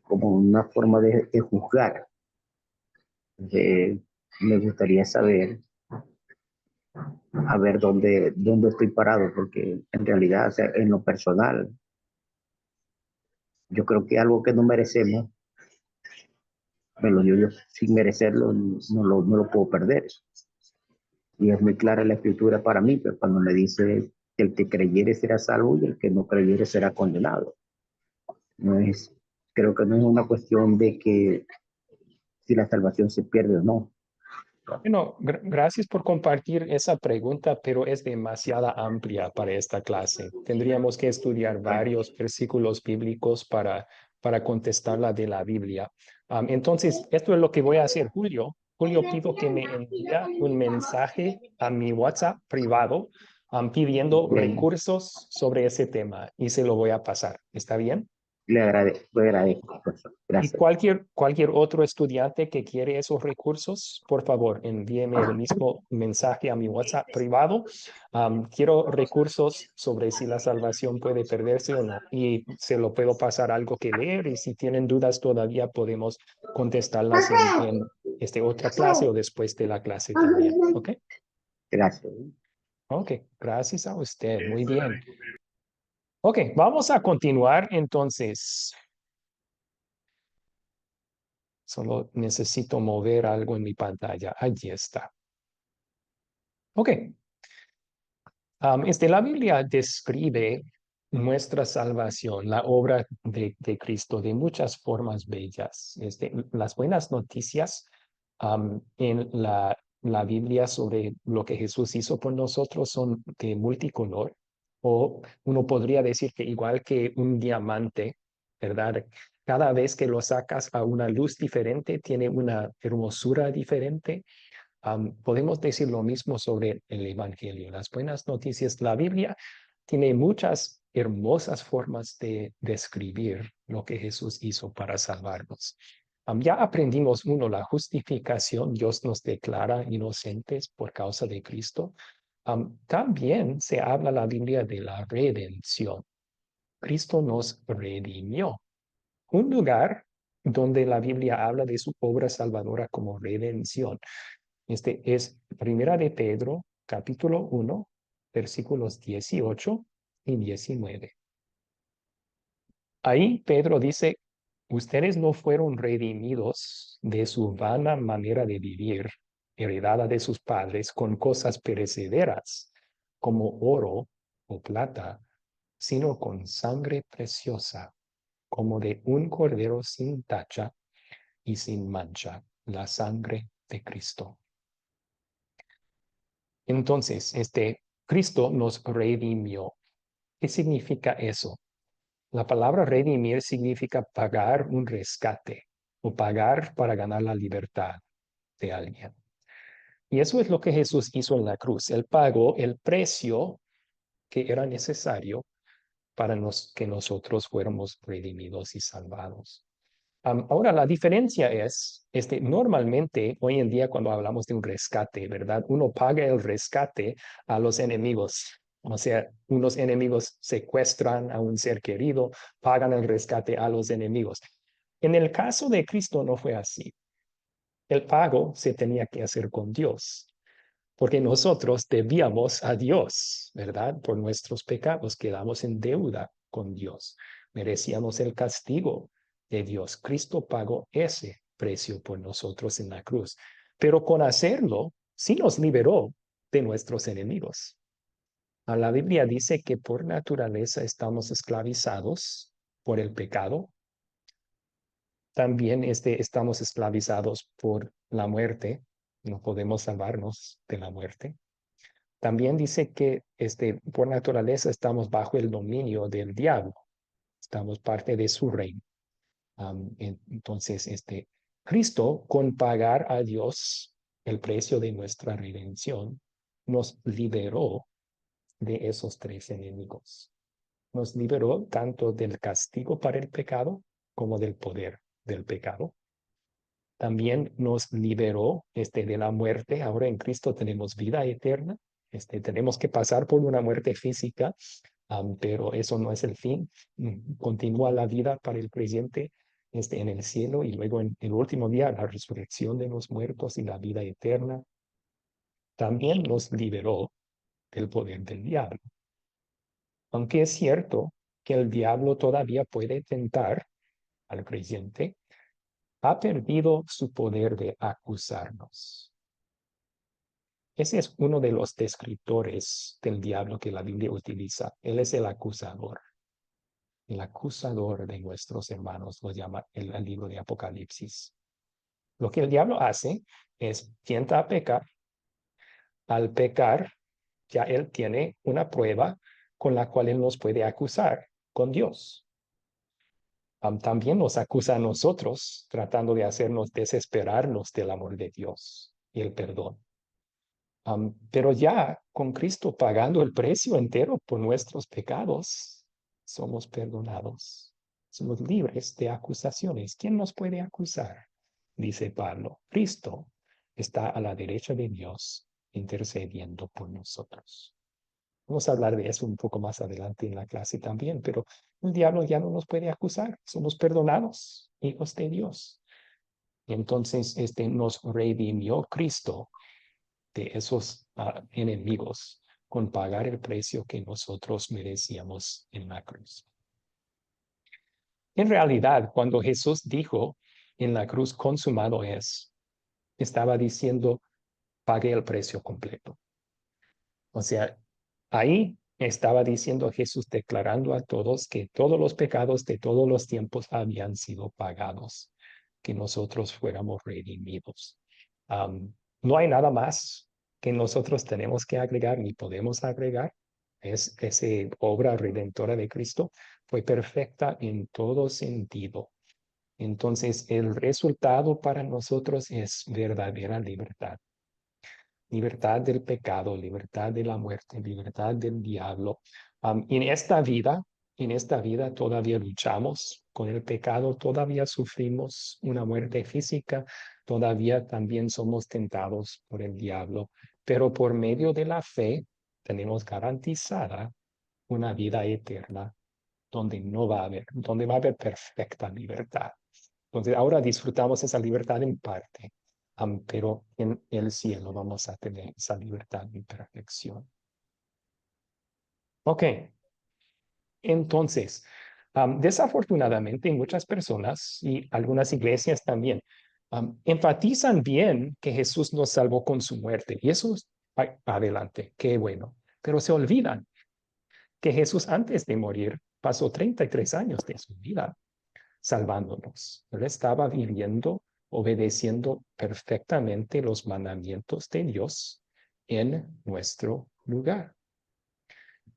una forma de juzgar. Me gustaría saber, a ver dónde estoy parado, porque en realidad, o sea, en lo personal, yo creo que algo que no merecemos, me lo dio yo sin merecerlo, no lo puedo perder. Y es muy clara la escritura para mí, pero cuando me dice que el que creyere será salvo y el que no creyere será condenado. No es, creo que no es una cuestión de que si la salvación se pierde o no. Bueno, gracias por compartir esa pregunta, pero es demasiado amplia para esta clase. Tendríamos que estudiar varios versículos bíblicos para contestarla de la Biblia. Entonces, esto es lo que voy a hacer, Julio. Julio, pido que me envíe un mensaje a mi WhatsApp privado, pidiendo Bien, recursos sobre ese tema y se lo voy a pasar. ¿Está bien? le agradezco, profesor. Y Gracias. cualquier otro estudiante que quiere esos recursos, por favor, envíeme el mismo mensaje a mi WhatsApp privado. Quiero recursos sobre si la salvación puede perderse o no. Y se lo puedo pasar algo que leer. Y si tienen dudas todavía podemos contestarlas en otra clase o después de la clase también. ¿Ok? Gracias. Ok, gracias a usted. Muy bien. Ok, vamos a continuar entonces. Solo necesito mover algo en mi pantalla. Allí está. Ok. La Biblia describe nuestra salvación, la obra de Cristo, de muchas formas bellas. Las buenas noticias en la Biblia sobre lo que Jesús hizo por nosotros son de multicolor, o uno podría decir que igual que un diamante, ¿verdad? Cada vez que lo sacas a una luz diferente, tiene una hermosura diferente. Podemos decir lo mismo sobre el Evangelio. Las buenas noticias, la Biblia tiene muchas hermosas formas de describir lo que Jesús hizo para salvarnos. Ya aprendimos uno, la justificación, Dios nos declara inocentes por causa de Cristo. También se habla la Biblia de la redención. Cristo nos redimió. Un lugar donde la Biblia habla de su obra salvadora como redención. Este es Primera de Pedro, capítulo 1, versículos 18 y 19. Ahí Pedro dice, ustedes no fueron redimidos de su vana manera de vivir, heredada de sus padres con cosas perecederas, como oro o plata, sino con sangre preciosa, como de un cordero sin tacha y sin mancha, la sangre de Cristo. Entonces, Cristo nos redimió. ¿Qué significa eso? La palabra redimir significa pagar un rescate o pagar para ganar la libertad de alguien. Y eso es lo que Jesús hizo en la cruz. Él pagó el precio que era necesario para que nosotros fuéramos redimidos y salvados. Ahora, la diferencia es, normalmente hoy en día cuando hablamos de un rescate, ¿verdad? Uno paga el rescate a los enemigos. O sea, unos enemigos secuestran a un ser querido, pagan el rescate a los enemigos. En el caso de Cristo no fue así. El pago se tenía que hacer con Dios, porque nosotros debíamos a Dios, ¿verdad? Por nuestros pecados quedamos en deuda con Dios. Merecíamos el castigo de Dios. Cristo pagó ese precio por nosotros en la cruz. Pero con hacerlo, sí nos liberó de nuestros enemigos. La Biblia dice que por naturaleza estamos esclavizados por el pecado. También estamos esclavizados por la muerte. No podemos salvarnos de la muerte. También dice que por naturaleza estamos bajo el dominio del diablo. Estamos parte de su reino. Entonces, Cristo, con pagar a Dios el precio de nuestra redención, nos liberó de esos tres enemigos. Nos liberó tanto del castigo para el pecado como del poder del pecado. También nos liberó de la muerte. Ahora en Cristo tenemos vida eterna. Tenemos que pasar por una muerte física, pero eso no es el fin. Continúa la vida para el creyente en el cielo y luego en el último día la resurrección de los muertos y la vida eterna. También nos liberó del poder del diablo. Aunque es cierto que el diablo todavía puede tentar al creyente, ha perdido su poder de acusarnos. Ese es uno de los descriptores del diablo que la Biblia utiliza. Él es el acusador. El acusador de nuestros hermanos lo llama el libro de Apocalipsis. Lo que el diablo hace es tienta a pecar. Al pecar, ya él tiene una prueba con la cual él nos puede acusar con Dios. También nos acusa a nosotros, tratando de hacernos desesperarnos del amor de Dios y el perdón. Pero ya con Cristo pagando el precio entero por nuestros pecados, somos perdonados. Somos libres de acusaciones. ¿Quién nos puede acusar? Dice Pablo. Cristo está a la derecha de Dios intercediendo por nosotros. Vamos a hablar de eso un poco más adelante en la clase también, pero el diablo ya no nos puede acusar. Somos perdonados, hijos de Dios. Y entonces nos redimió Cristo de esos enemigos con pagar el precio que nosotros merecíamos en la cruz. En realidad, cuando Jesús dijo en la cruz consumado es, estaba diciendo pagué el precio completo. O sea, ahí estaba diciendo Jesús declarando a todos que todos los pecados de todos los tiempos habían sido pagados, que nosotros fuéramos redimidos. No hay nada más que nosotros tenemos que agregar ni podemos agregar. Esa obra redentora de Cristo fue perfecta en todo sentido. Entonces, el resultado para nosotros es verdadera libertad. Libertad del pecado, libertad de la muerte, libertad del diablo. En esta vida todavía luchamos con el pecado, todavía sufrimos una muerte física, todavía también somos tentados por el diablo, pero por medio de la fe tenemos garantizada una vida eterna donde va a haber perfecta libertad. Entonces ahora disfrutamos esa libertad en parte, pero en el cielo vamos a tener esa libertad en perfección. Ok, entonces, desafortunadamente muchas personas y algunas iglesias también enfatizan bien que Jesús nos salvó con su muerte y eso es adelante, qué bueno, pero se olvidan que Jesús antes de morir pasó 33 años de su vida salvándonos. Él estaba viviendo, obedeciendo perfectamente los mandamientos de Dios en nuestro lugar.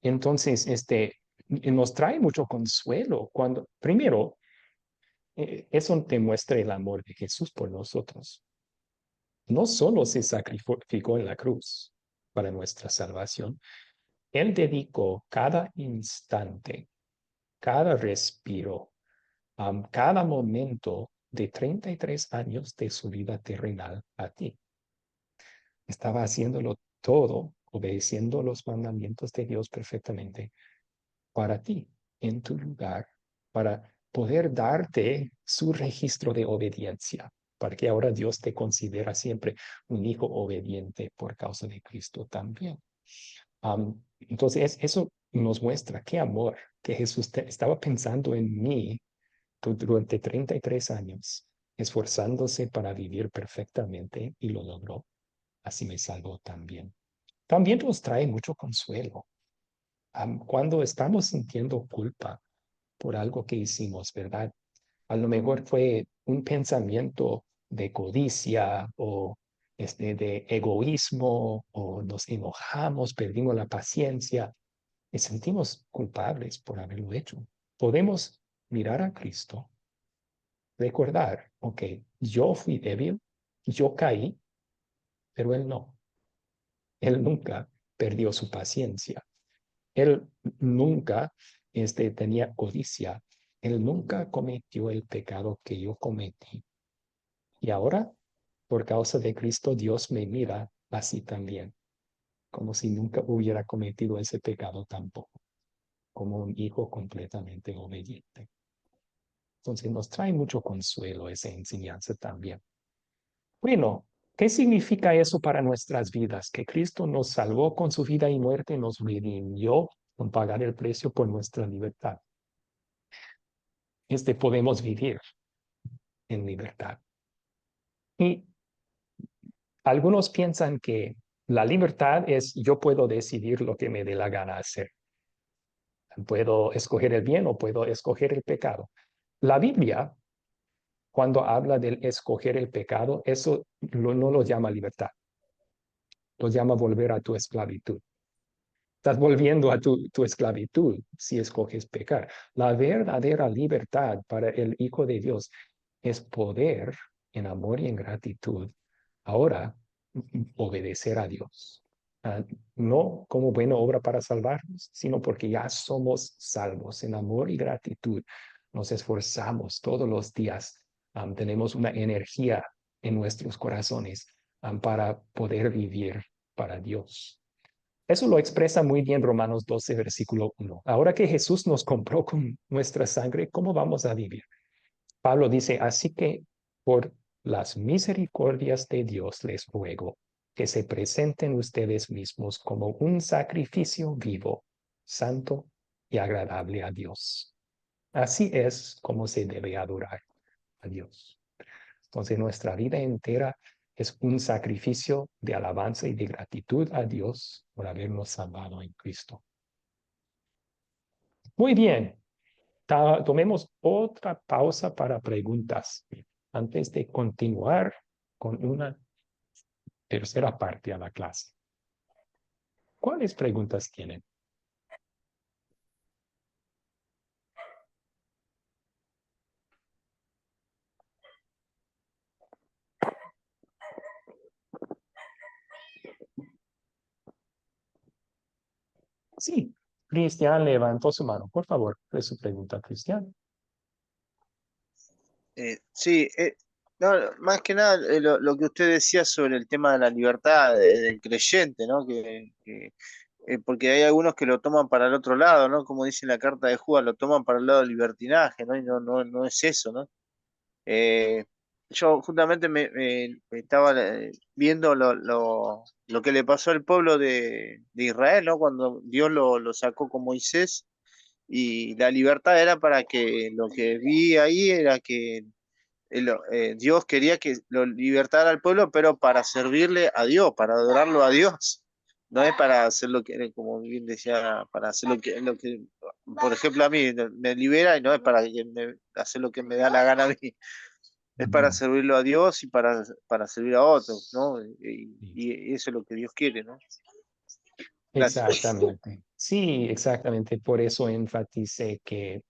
Entonces, nos trae mucho consuelo cuando, primero, eso demuestra el amor de Jesús por nosotros. No solo se sacrificó en la cruz para nuestra salvación, Él dedicó cada instante cada respiro, cada momento de 33 años de su vida terrenal a ti. Estaba haciéndolo todo, obedeciendo los mandamientos de Dios perfectamente para ti, en tu lugar, para poder darte su registro de obediencia, para que ahora Dios te considera siempre un hijo obediente por causa de Cristo también. Entonces, eso nos muestra qué amor, que Jesús estaba pensando en mí durante 33 años, esforzándose para vivir perfectamente y lo logró. Así me salvó también. También nos trae mucho consuelo. Cuando estamos sintiendo culpa por algo que hicimos, ¿verdad? A lo mejor fue un pensamiento de codicia o de egoísmo, o nos enojamos, perdimos la paciencia y sentimos culpables por haberlo hecho. Podemos mirar a Cristo, recordar, ok, yo fui débil, yo caí, pero Él no. Él nunca perdió su paciencia. Él nunca tenía codicia. Él nunca cometió el pecado que yo cometí. Y ahora, por causa de Cristo, Dios me mira así también, como si nunca hubiera cometido ese pecado tampoco, como un hijo completamente obediente. Entonces nos trae mucho consuelo esa enseñanza también. Bueno, ¿qué significa eso para nuestras vidas? Que Cristo nos salvó con su vida y muerte, nos redimió con pagar el precio por nuestra libertad. Podemos vivir en libertad. Y algunos piensan que la libertad es yo puedo decidir lo que me dé la gana hacer. Puedo escoger el bien o puedo escoger el pecado. La Biblia, cuando habla del escoger el pecado, eso no lo llama libertad. Lo llama volver a tu esclavitud. Estás volviendo a tu esclavitud si escoges pecar. La verdadera libertad para el Hijo de Dios es poder, en amor y en gratitud, ahora obedecer a Dios. No como buena obra para salvarnos, sino porque ya somos salvos en amor y gratitud. Nos esforzamos todos los días. Tenemos una energía en nuestros corazones para poder vivir para Dios. Eso lo expresa muy bien Romanos 12, versículo 1. Ahora que Jesús nos compró con nuestra sangre, ¿cómo vamos a vivir? Pablo dice, así que por las misericordias de Dios les ruego que se presenten ustedes mismos como un sacrificio vivo, santo y agradable a Dios. Así es como se debe adorar a Dios. Entonces nuestra vida entera es un sacrificio de alabanza y de gratitud a Dios por habernos salvado en Cristo. Muy bien, tomemos otra pausa para preguntas antes de continuar con una tercera parte a la clase. ¿Cuáles preguntas tienen? Sí, Cristian levantó su mano. Por favor, ¿cuál es su pregunta, Cristian? Sí, no, más que nada lo que usted decía sobre el tema de la libertad del creyente, ¿no? Porque hay algunos que lo toman para el otro lado, ¿no? Como dice la carta de Judas, lo toman para el lado del libertinaje, ¿no? Y no es eso, ¿no? Eh, yo justamente me estaba viendo lo que le pasó al pueblo de Israel, ¿no? Cuando Dios lo sacó con Moisés, y la libertad era para que lo que vi ahí era que Dios quería que lo libertara al pueblo, pero para servirle a Dios, para adorarlo a Dios. No es para hacer lo que, como bien decía, para hacer lo que, por ejemplo, a mí me libera, y no es para hacer lo que me da la gana a mí. Es para servirlo a Dios y para servir a otros, ¿no? Y eso es lo que Dios quiere, ¿no? Gracias. Exactamente. Sí, exactamente. Por eso enfaticé que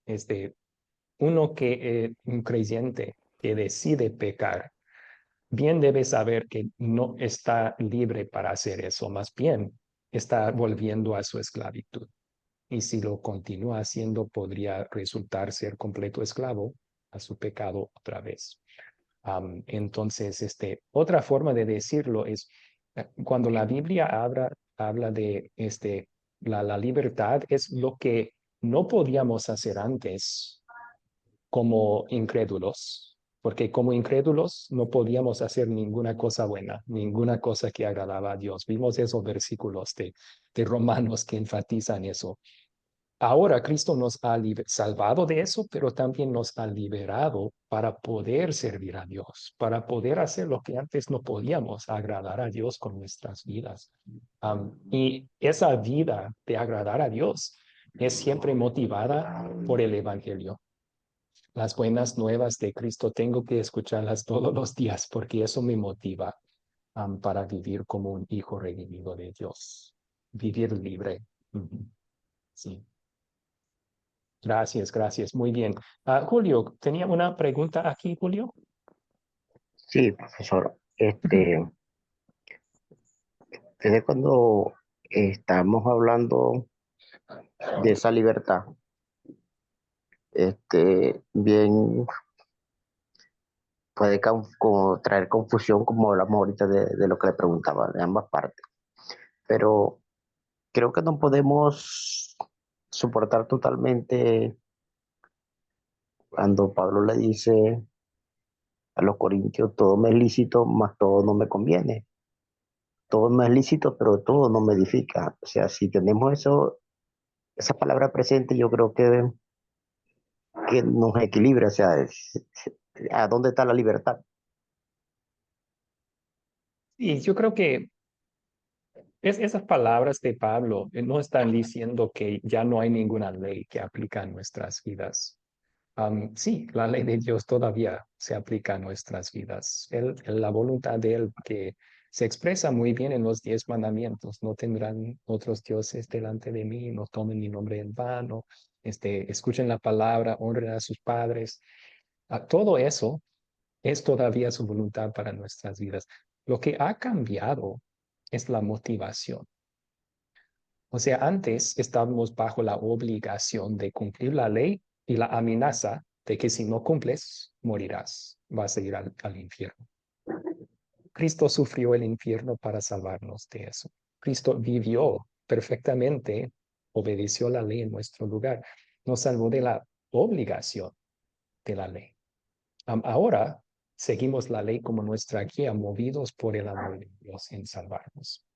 un creyente que decide pecar, bien debe saber que no está libre para hacer eso, más bien está volviendo a su esclavitud. y si lo continúa haciendo podría resultar ser completo esclavo a su pecado otra vez. Entonces, otra forma de decirlo es cuando la Biblia habla de la libertad, es lo que no podíamos hacer antes como incrédulos, porque como incrédulos no podíamos hacer ninguna cosa buena, ninguna cosa que agradaba a Dios. Vimos esos versículos de Romanos que enfatizan eso. Ahora Cristo nos ha salvado de eso, pero también nos ha liberado para poder servir a Dios, para poder hacer lo que antes no podíamos, agradar a Dios con nuestras vidas. Y esa vida de agradar a Dios es siempre motivada por el Evangelio. Las buenas nuevas de Cristo tengo que escucharlas todos los días porque eso me motiva para vivir como un hijo redimido de Dios, vivir libre. Sí. Gracias, gracias. Muy bien. Julio, tenía una pregunta aquí, Julio. Sí, profesor. Desde cuando estamos hablando de esa libertad, bien puede como traer confusión, como hablamos ahorita de lo que le preguntaba, de ambas partes. Pero creo que no podemos soportar totalmente cuando Pablo le dice a los corintios, todo me es lícito, mas todo no me conviene. Todo me es lícito, pero todo no me edifica. O sea, si tenemos esa palabra presente, yo creo que nos equilibra. O sea, ¿a dónde está la libertad? Y yo creo que esas palabras de Pablo no están diciendo que ya no hay ninguna ley que aplica en nuestras vidas. Sí, la ley de Dios todavía se aplica a nuestras vidas. La voluntad de Él que se expresa muy bien en los 10 mandamientos. No tendrán otros dioses delante de mí, no tomen mi nombre en vano, escuchen la palabra, honren a sus padres. Todo eso es todavía su voluntad para nuestras vidas. Lo que ha cambiado es la motivación. O sea, antes estábamos bajo la obligación de cumplir la ley y la amenaza de que si no cumples, morirás, vas a ir al infierno. Cristo sufrió el infierno para salvarnos de eso. Cristo vivió perfectamente, obedeció la ley en nuestro lugar, nos salvó de la obligación de la ley. Ahora seguimos la ley como nuestra guía, movidos por el amor de Dios en salvarnos.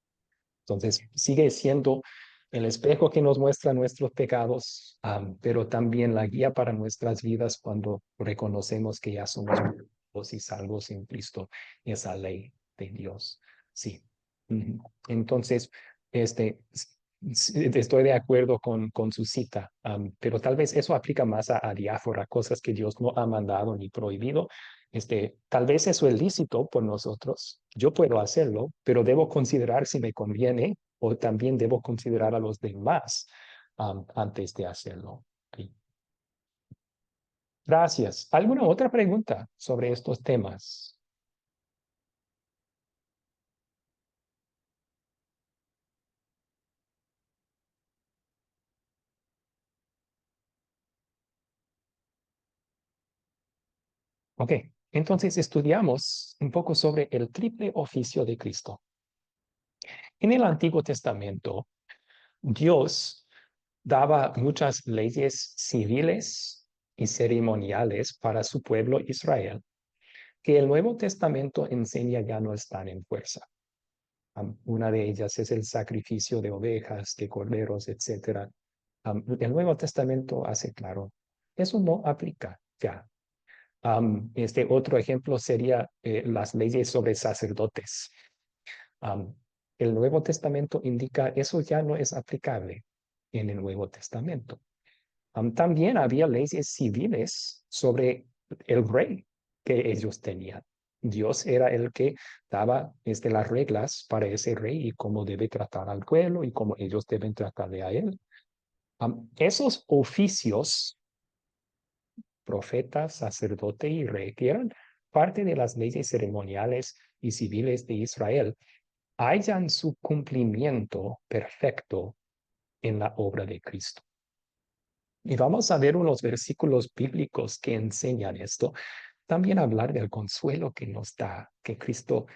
Entonces, sigue siendo el espejo que nos muestra nuestros pecados, pero también la guía para nuestras vidas cuando reconocemos que ya somos perdonados y salvos en Cristo, esa ley de Dios. Sí. Entonces, estoy de acuerdo con su cita, pero tal vez eso aplica más a diáfora, cosas que Dios no ha mandado ni prohibido. Tal vez eso es lícito por nosotros. Yo puedo hacerlo, pero debo considerar si me conviene o también debo considerar a los demás antes de hacerlo. Sí. Gracias. ¿Alguna otra pregunta sobre estos temas? Ok, entonces estudiamos un poco sobre el triple oficio de Cristo. En el Antiguo Testamento, Dios daba muchas leyes civiles y ceremoniales para su pueblo Israel, que el Nuevo Testamento enseña ya no están en fuerza. Una de ellas es el sacrificio de ovejas, de corderos, etc. El Nuevo Testamento hace claro, eso no aplica ya. Este otro ejemplo sería las leyes sobre sacerdotes. El Nuevo Testamento indica eso ya no es aplicable en el Nuevo Testamento. También había leyes civiles sobre el rey que ellos tenían. Dios era el que daba las reglas para ese rey y cómo debe tratar al pueblo y cómo ellos deben tratarle a él. Esos oficios, profeta, sacerdote y rey, que eran parte de las leyes ceremoniales y civiles de Israel, hallan su cumplimiento perfecto en la obra de Cristo. Y vamos a ver unos versículos bíblicos que enseñan esto. También hablar del consuelo que nos da, que Cristo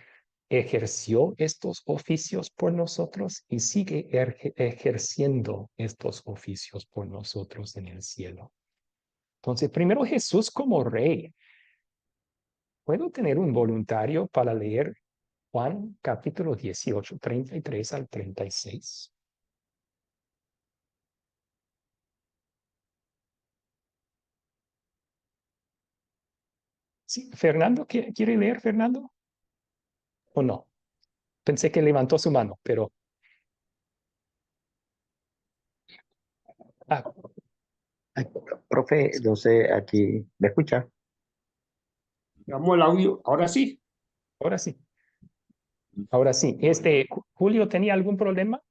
ejerció estos oficios por nosotros y sigue ejerciendo estos oficios por nosotros en el cielo. Entonces, primero Jesús como rey. ¿Puedo tener un voluntario para leer Juan capítulo 18, 33 al 36? Sí, Fernando, ¿quiere leer, Fernando? ¿O no? Pensé que levantó su mano, pero... Ah, Ay, profe, no sé, aquí, ¿me escucha? Damos el audio. Ahora sí. ahora sí. Ahora sí. Julio, ¿tenía algún problema?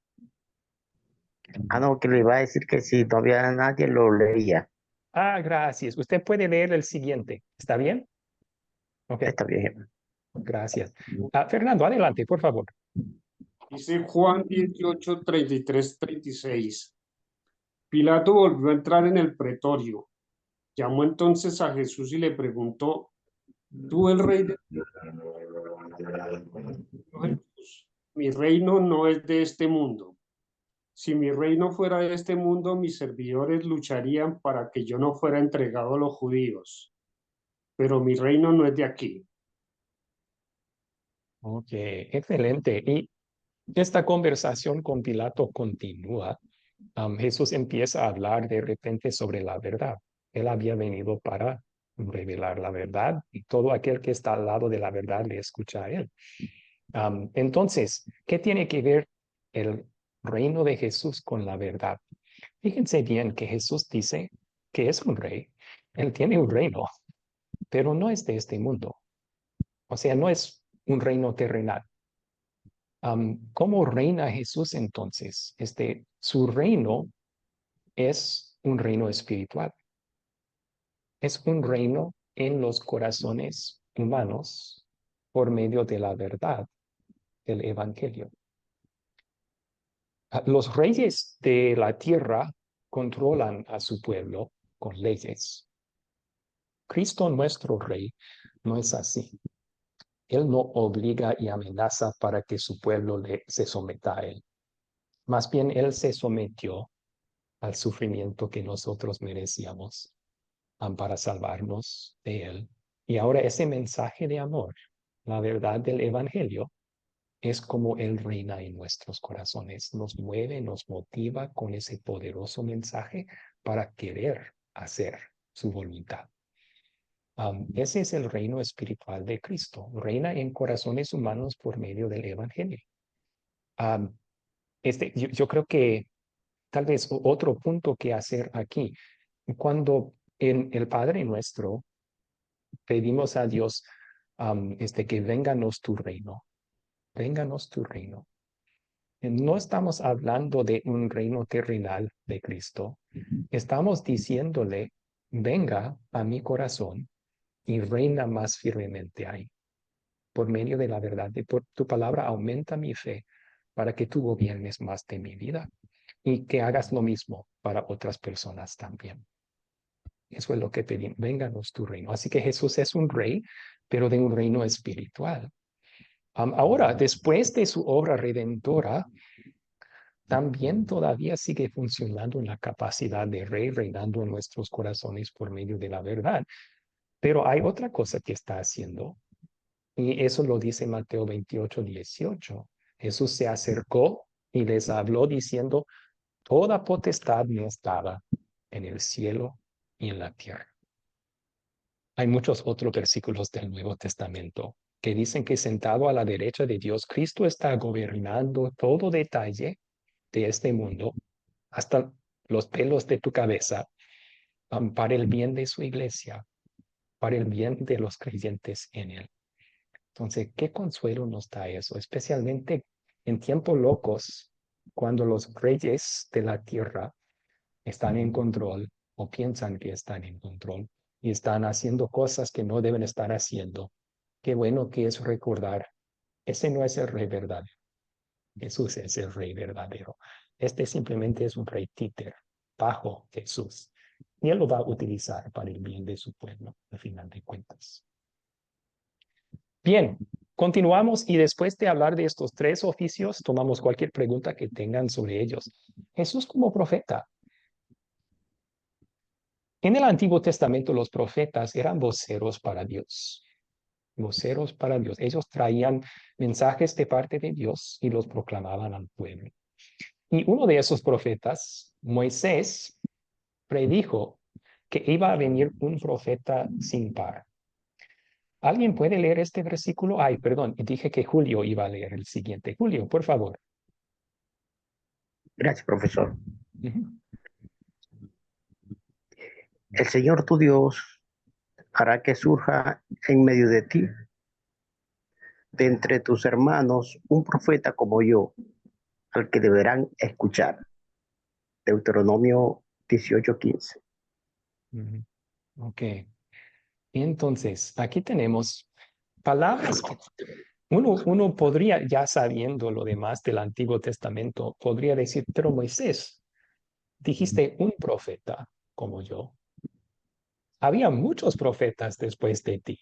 Ah, no, que le iba a decir que si todavía nadie lo leía. Ah, gracias. Usted puede leer el siguiente. ¿Está bien? Ok, Está bien. gracias. Fernando, adelante, por favor. Dice Juan 18, 33, 36. Pilato volvió a entrar en el pretorio. Llamó entonces a Jesús y le preguntó, ¿tú el rey de Jesús? Mi reino no es de este mundo. Si mi reino fuera de este mundo, mis servidores lucharían para que yo no fuera entregado a los judíos. Pero mi reino no es de aquí. Ok, excelente. Y esta conversación con Pilato continúa. Jesús empieza a hablar de repente sobre la verdad. Él había venido para revelar la verdad y todo aquel que está al lado de la verdad le escucha a él. Entonces, ¿qué tiene que ver el reino de Jesús con la verdad? Fíjense bien que Jesús dice que es un rey. Él tiene un reino, pero no es de este mundo. O sea, no es un reino terrenal. ¿Cómo reina Jesús entonces? Su reino es un reino espiritual. Es un reino en los corazones humanos por medio de la verdad del Evangelio. Los reyes de la tierra controlan a su pueblo con leyes. Cristo, nuestro rey, no es así. Él no obliga y amenaza para que su pueblo se someta a él. Más bien, él se sometió al sufrimiento que nosotros merecíamos para salvarnos de él. Y ahora ese mensaje de amor, la verdad del Evangelio, es como Él reina en nuestros corazones. Nos mueve, nos motiva con ese poderoso mensaje para querer hacer su voluntad. Ese es el reino espiritual de Cristo. Reina en corazones humanos por medio del Evangelio. Yo creo que tal vez otro punto que hacer aquí, cuando en el Padre Nuestro pedimos a Dios que vénganos tu reino, vénganos tu reino. No estamos hablando de un reino terrenal de Cristo. Estamos diciéndole, venga a mi corazón y reina más firmemente ahí. Por medio de la verdad, por tu palabra aumenta mi fe para que tú gobiernes más de mi vida y que hagas lo mismo para otras personas también. Eso es lo que pedimos, vénganos tu reino. Así que Jesús es un rey, pero de un reino espiritual. Ahora, después de su obra redentora, también todavía sigue funcionando en la capacidad de rey, reinando en nuestros corazones por medio de la verdad. Pero hay otra cosa que está haciendo, y eso lo dice Mateo 28, 18. Jesús se acercó y les habló diciendo, toda potestad me es dada en el cielo y en la tierra. Hay muchos otros versículos del Nuevo Testamento que dicen que sentado a la derecha de Dios, Cristo está gobernando todo detalle de este mundo, hasta los pelos de tu cabeza, para el bien de su iglesia, para el bien de los creyentes en él. Entonces, ¿qué consuelo nos da eso? Especialmente en tiempos locos, cuando los reyes de la tierra están en control o piensan que están en control y están haciendo cosas que no deben estar haciendo. Qué bueno que es recordar, ese no es el rey verdadero. Jesús es el rey verdadero. Este simplemente es un rey títer bajo Jesús. Y él lo va a utilizar para el bien de su pueblo, al final de cuentas. Bien, continuamos y después de hablar de estos tres oficios, tomamos cualquier pregunta que tengan sobre ellos. Jesús como profeta. En el Antiguo Testamento los profetas eran voceros para Dios. Voceros para Dios. Ellos traían mensajes de parte de Dios y los proclamaban al pueblo. Y uno de esos profetas, Moisés, predijo que iba a venir un profeta sin par. ¿Alguien puede leer este versículo? Ay, perdón, dije que Julio iba a leer el siguiente. Julio, por favor. Gracias, profesor. Ujú. El Señor tu Dios hará que surja en medio de ti, de entre tus hermanos, un profeta como yo, al que deberán escuchar. Deuteronomio 18:15. Ujú. Ok. Entonces, aquí tenemos palabras que uno podría, ya sabiendo lo demás del Antiguo Testamento, podría decir, pero Moisés, dijiste un profeta como yo. Había muchos profetas después de ti.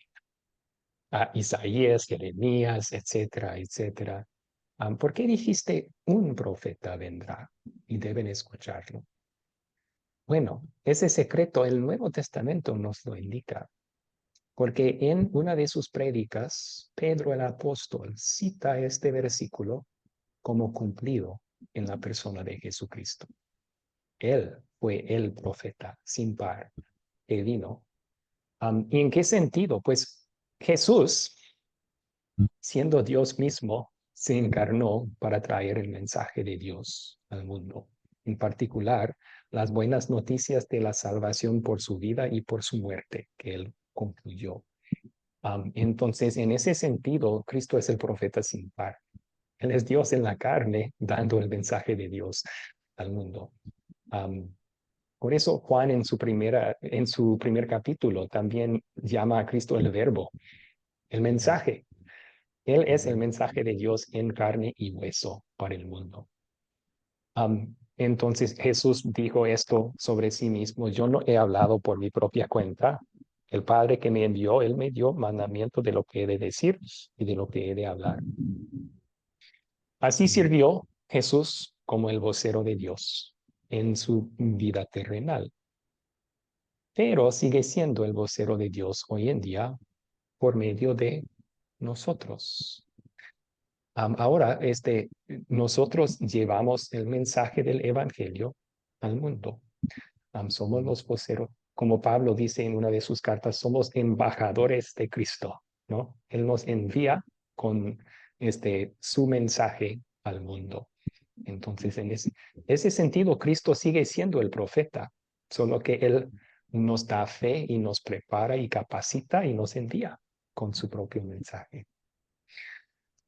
Isaías, Jeremías, etcétera, etcétera. ¿Por qué dijiste un profeta vendrá y deben escucharlo? Bueno, ese secreto el Nuevo Testamento nos lo indica, porque en una de sus prédicas, Pedro el apóstol cita este versículo como cumplido en la persona de Jesucristo. Él fue el profeta sin par que vino. ¿Y en qué sentido? Pues Jesús, siendo Dios mismo, se encarnó para traer el mensaje de Dios al mundo. En particular, las buenas noticias de la salvación por su vida y por su muerte, que él concluyó. Entonces, en ese sentido, Cristo es el profeta sin par. Él es Dios en la carne, dando el mensaje de Dios al mundo. Por eso Juan en su primer capítulo también llama a Cristo el verbo, el mensaje. Él es el mensaje de Dios en carne y hueso para el mundo. Entonces Jesús dijo esto sobre sí mismo: yo no he hablado por mi propia cuenta. El Padre que me envió, Él me dio mandamiento de lo que he de decir y de lo que he de hablar. Así sirvió Jesús como el vocero de Dios en su vida terrenal, pero sigue siendo el vocero de Dios hoy en día por medio de nosotros. Ahora, nosotros llevamos el mensaje del Evangelio al mundo. Somos los voceros, como Pablo dice en una de sus cartas, somos embajadores de Cristo, ¿no? Él nos envía con su mensaje al mundo. Entonces, en ese sentido, Cristo sigue siendo el profeta, solo que Él nos da fe y nos prepara y capacita y nos envía con su propio mensaje.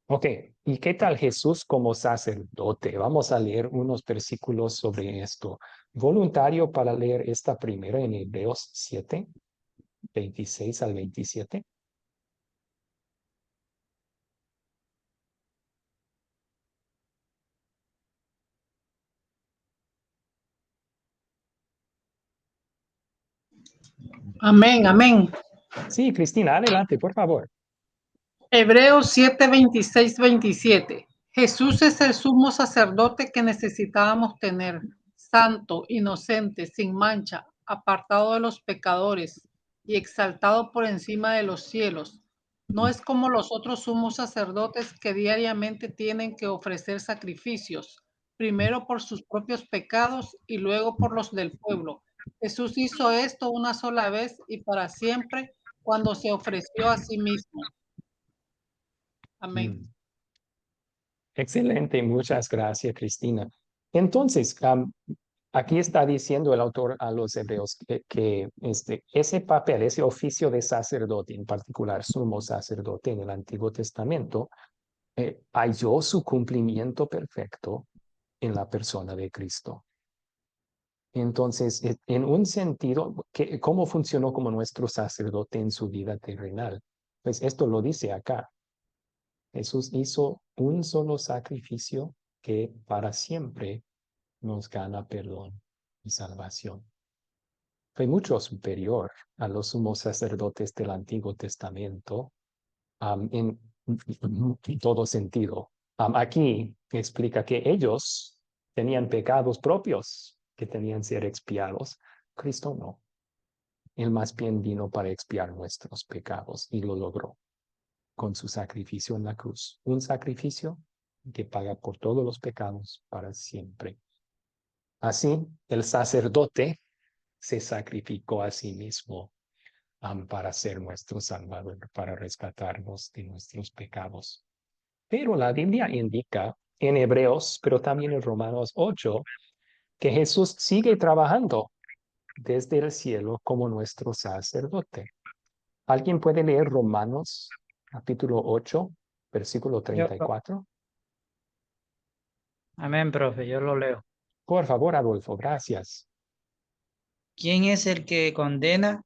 Ok, ¿y qué tal Jesús como sacerdote? Vamos a leer unos versículos sobre esto. Voluntario para leer esta primera en Hebreos 7, 26 al 27. Amén, amén. Sí, Cristina, adelante, por favor. Hebreos 7, 26, 27. Jesús es el sumo sacerdote que necesitábamos tener, santo, inocente, sin mancha, apartado de los pecadores y exaltado por encima de los cielos. No es como los otros sumos sacerdotes que diariamente tienen que ofrecer sacrificios, primero por sus propios pecados y luego por los del pueblo. Jesús hizo esto una sola vez y para siempre cuando se ofreció a sí mismo. Amén. Excelente, muchas gracias, Cristina. Entonces, aquí está diciendo el autor a los hebreos que ese papel, ese oficio de sacerdote, en particular sumo sacerdote en el Antiguo Testamento, halló su cumplimiento perfecto en la persona de Cristo. Entonces, en un sentido, ¿cómo funcionó como nuestro sacerdote en su vida terrenal? Pues esto lo dice acá. Jesús hizo un solo sacrificio que para siempre nos gana perdón y salvación. Fue mucho superior a los sumos sacerdotes del Antiguo Testamento en todo sentido. Aquí explica que ellos tenían pecados propios que tenían que ser expiados. Cristo no. Él más bien vino para expiar nuestros pecados y lo logró con su sacrificio en la cruz. Un sacrificio que paga por todos los pecados para siempre. Así, el sacerdote se sacrificó a sí mismo para ser nuestro Salvador, para rescatarnos de nuestros pecados. Pero la Biblia indica en Hebreos, pero también en Romanos 8, que Jesús sigue trabajando desde el cielo como nuestro sacerdote. ¿Alguien puede leer Romanos capítulo 8, versículo Yo, 34? amén, profe, yo lo leo. Por favor, Adolfo, gracias. ¿Quién es el que condena?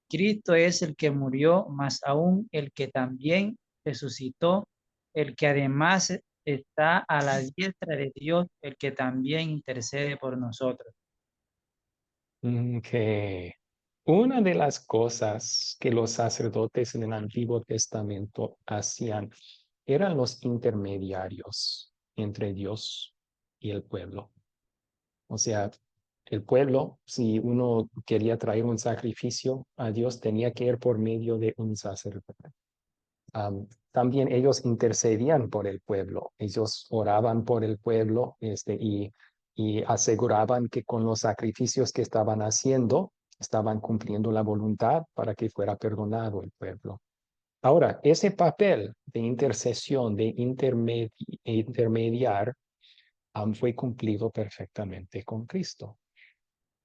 Cristo es el que murió, más aún el que también resucitó, el que además está a la diestra de Dios, el que también intercede por nosotros. Que una de las cosas que los sacerdotes en el Antiguo Testamento hacían eran los intermediarios entre Dios y el pueblo. O sea, el pueblo, si uno quería traer un sacrificio a Dios, tenía que ir por medio de un sacerdote. También ellos intercedían por el pueblo, ellos oraban por el pueblo y aseguraban que con los sacrificios que estaban haciendo, estaban cumpliendo la voluntad para que fuera perdonado el pueblo. Ahora, ese papel de intercesión, de intermediar, fue cumplido perfectamente con Cristo.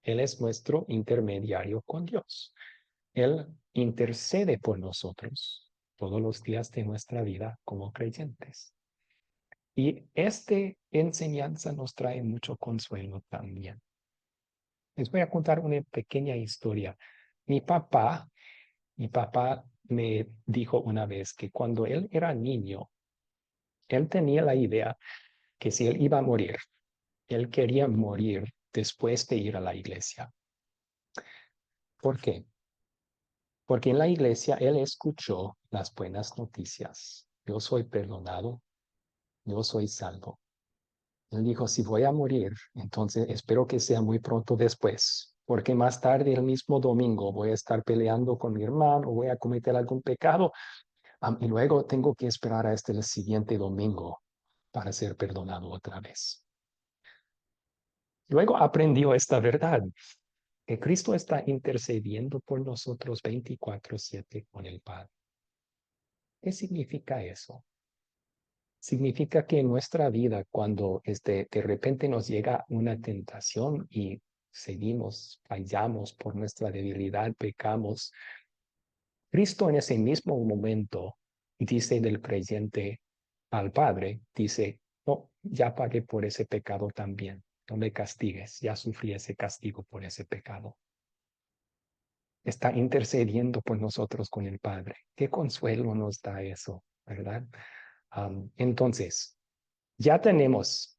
Él es nuestro intermediario con Dios. Él intercede por nosotros todos los días de nuestra vida como creyentes. Y esta enseñanza nos trae mucho consuelo también. Les voy a contar una pequeña historia. Mi papá me dijo una vez que cuando él era niño, él tenía la idea que si él iba a morir, él quería morir después de ir a la iglesia. ¿Por qué? Porque en la iglesia él escuchó las buenas noticias. Yo soy perdonado, yo soy salvo. Él dijo, si voy a morir, entonces espero que sea muy pronto después, porque más tarde el mismo domingo voy a estar peleando con mi hermano, voy a cometer algún pecado, y luego tengo que esperar hasta el siguiente domingo para ser perdonado otra vez. Luego aprendió esta verdad, que Cristo está intercediendo por nosotros 24/7 con el Padre. ¿Qué significa eso? Significa que en nuestra vida, cuando de repente nos llega una tentación y seguimos, fallamos por nuestra debilidad, pecamos, Cristo en ese mismo momento dice del creyente al Padre, dice, no, ya pagué por ese pecado también, no me castigues, ya sufrí ese castigo por ese pecado. Está intercediendo por nosotros con el Padre. Qué consuelo nos da eso, ¿verdad? Entonces, ya tenemos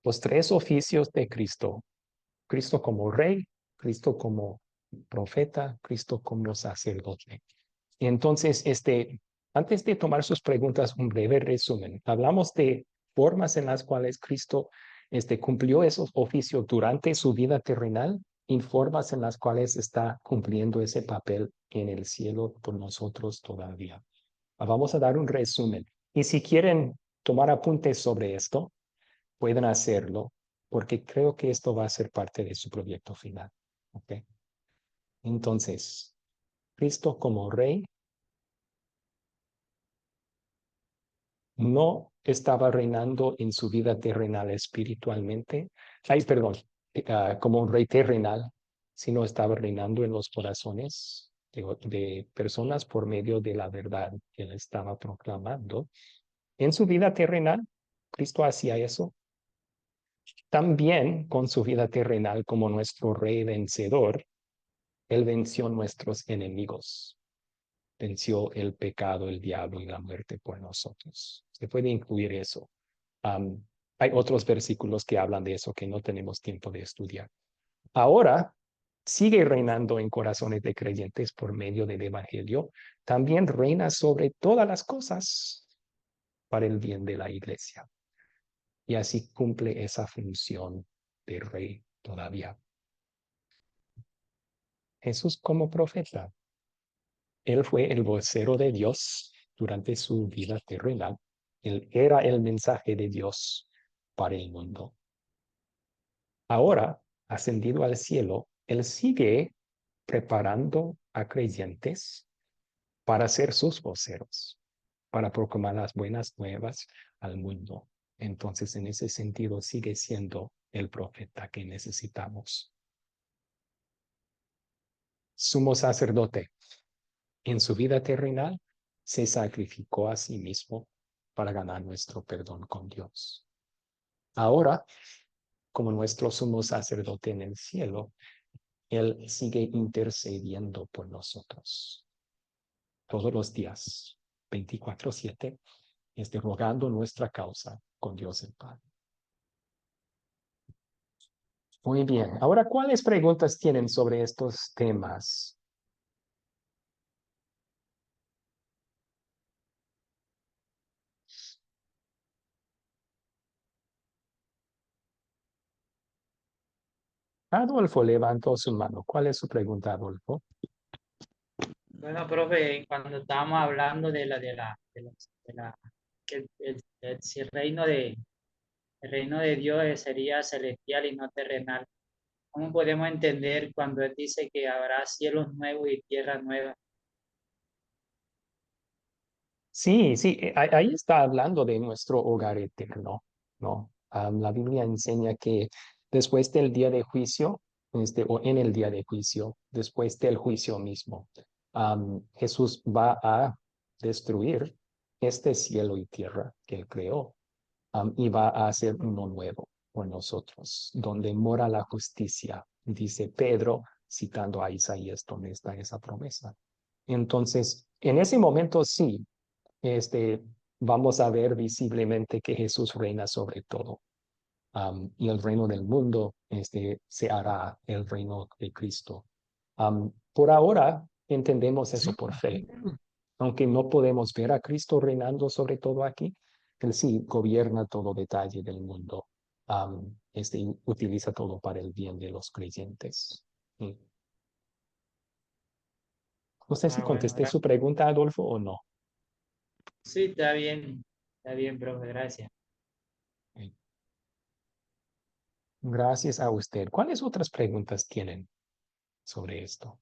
los tres oficios de Cristo. Cristo como rey, Cristo como profeta, Cristo como sacerdote. Entonces, antes de tomar sus preguntas, un breve resumen. Hablamos de formas en las cuales Cristo cumplió esos oficios durante su vida terrenal y formas en las cuales está cumpliendo ese papel en el cielo por nosotros todavía. Vamos a dar un resumen. Y si quieren tomar apuntes sobre esto, pueden hacerlo, porque creo que esto va a ser parte de su proyecto final. ¿Ok? Entonces, Cristo como rey no estaba reinando en su vida terrenal espiritualmente, como un rey terrenal, sino estaba reinando en los corazones de personas por medio de la verdad que él estaba proclamando. En su vida terrenal, Cristo hacía eso. También con su vida terrenal como nuestro rey vencedor, él venció nuestros enemigos, venció el pecado, el diablo y la muerte por nosotros. Se puede incluir eso. hay otros versículos que hablan de eso que no tenemos tiempo de estudiar. Ahora sigue reinando en corazones de creyentes por medio del Evangelio. También reina sobre todas las cosas para el bien de la iglesia. Y así cumple esa función de rey todavía. Jesús como profeta. Él fue el vocero de Dios durante su vida terrenal. Él era el mensaje de Dios para el mundo. Ahora, ascendido al cielo, Él sigue preparando a creyentes para ser sus voceros, para proclamar las buenas nuevas al mundo. Entonces, en ese sentido, sigue siendo el profeta que necesitamos. Sumo sacerdote. En su vida terrenal, se sacrificó a sí mismo para ganar nuestro perdón con Dios. Ahora, como nuestro sumo sacerdote en el cielo, Él sigue intercediendo por nosotros. Todos los días, 24/7, rogando nuestra causa con Dios el Padre. Muy bien. Ahora, ¿cuáles preguntas tienen sobre estos temas? Adolfo levantó su mano. ¿Cuál es su pregunta, Adolfo? Bueno, profe, cuando estábamos hablando si el reino de Dios sería celestial y no terrenal, ¿cómo podemos entender cuando Él dice que habrá cielos nuevos y tierra nueva? Sí, sí, ahí está hablando de nuestro hogar eterno, ¿no? La Biblia enseña que después del día de juicio, o en el día de juicio, después del juicio mismo, Jesús va a destruir este cielo y tierra que Él creó, y va a hacer uno nuevo por nosotros, donde mora la justicia, dice Pedro, citando a Isaías, donde está esa promesa. Entonces, en ese momento sí, este, vamos a ver visiblemente que Jesús reina sobre todo. Y el reino del mundo se hará el reino de Cristo. Por ahora entendemos eso por fe. Aunque no podemos ver a Cristo reinando sobre todo aquí, Él sí gobierna todo detalle del mundo. Utiliza todo para el bien de los creyentes. Sí. No sé si Bueno, contesté su pregunta, Adolfo, o no. sí, está bien, profe, gracias. Gracias a usted. ¿Cuáles otras preguntas tienen sobre esto?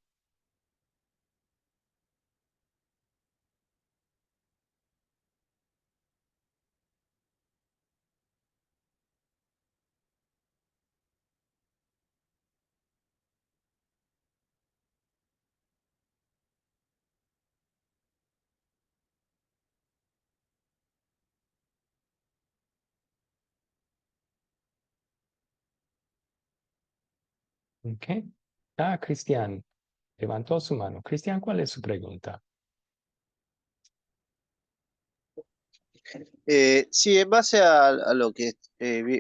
Ok. Cristian levantó su mano. Cristian, ¿cuál es su pregunta? Sí, en base a lo que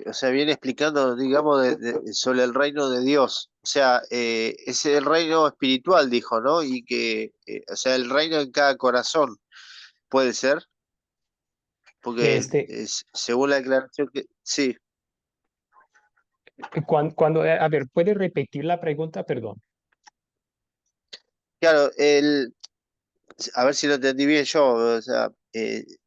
o sea, viene explicando, digamos, sobre el reino de Dios. O sea, es el reino espiritual, dijo, ¿no? Y que, o sea, el reino en cada corazón, ¿puede ser? Porque Este, según la declaración que... Sí, a ver, ¿puede repetir la pregunta? Perdón. claro, a ver si lo entendí bien yo. O sea,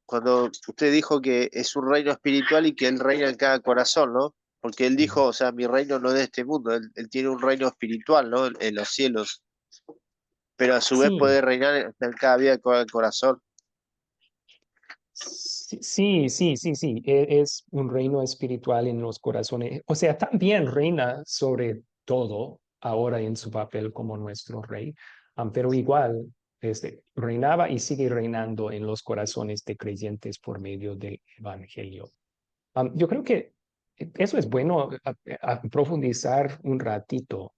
cuando usted dijo que es un reino espiritual y que él reina en cada corazón, ¿no? Porque él dijo, o sea, mi reino no es de este mundo, él tiene un reino espiritual, ¿no? En los cielos, pero a su vez Sí, puede reinar en cada vida con el corazón. sí, sí, sí, sí, sí. Es un reino espiritual en los corazones. O sea, también reina sobre todo ahora en su papel como nuestro rey, pero igual reinaba y sigue reinando en los corazones de creyentes por medio del evangelio. Yo creo que eso es bueno a profundizar un ratito,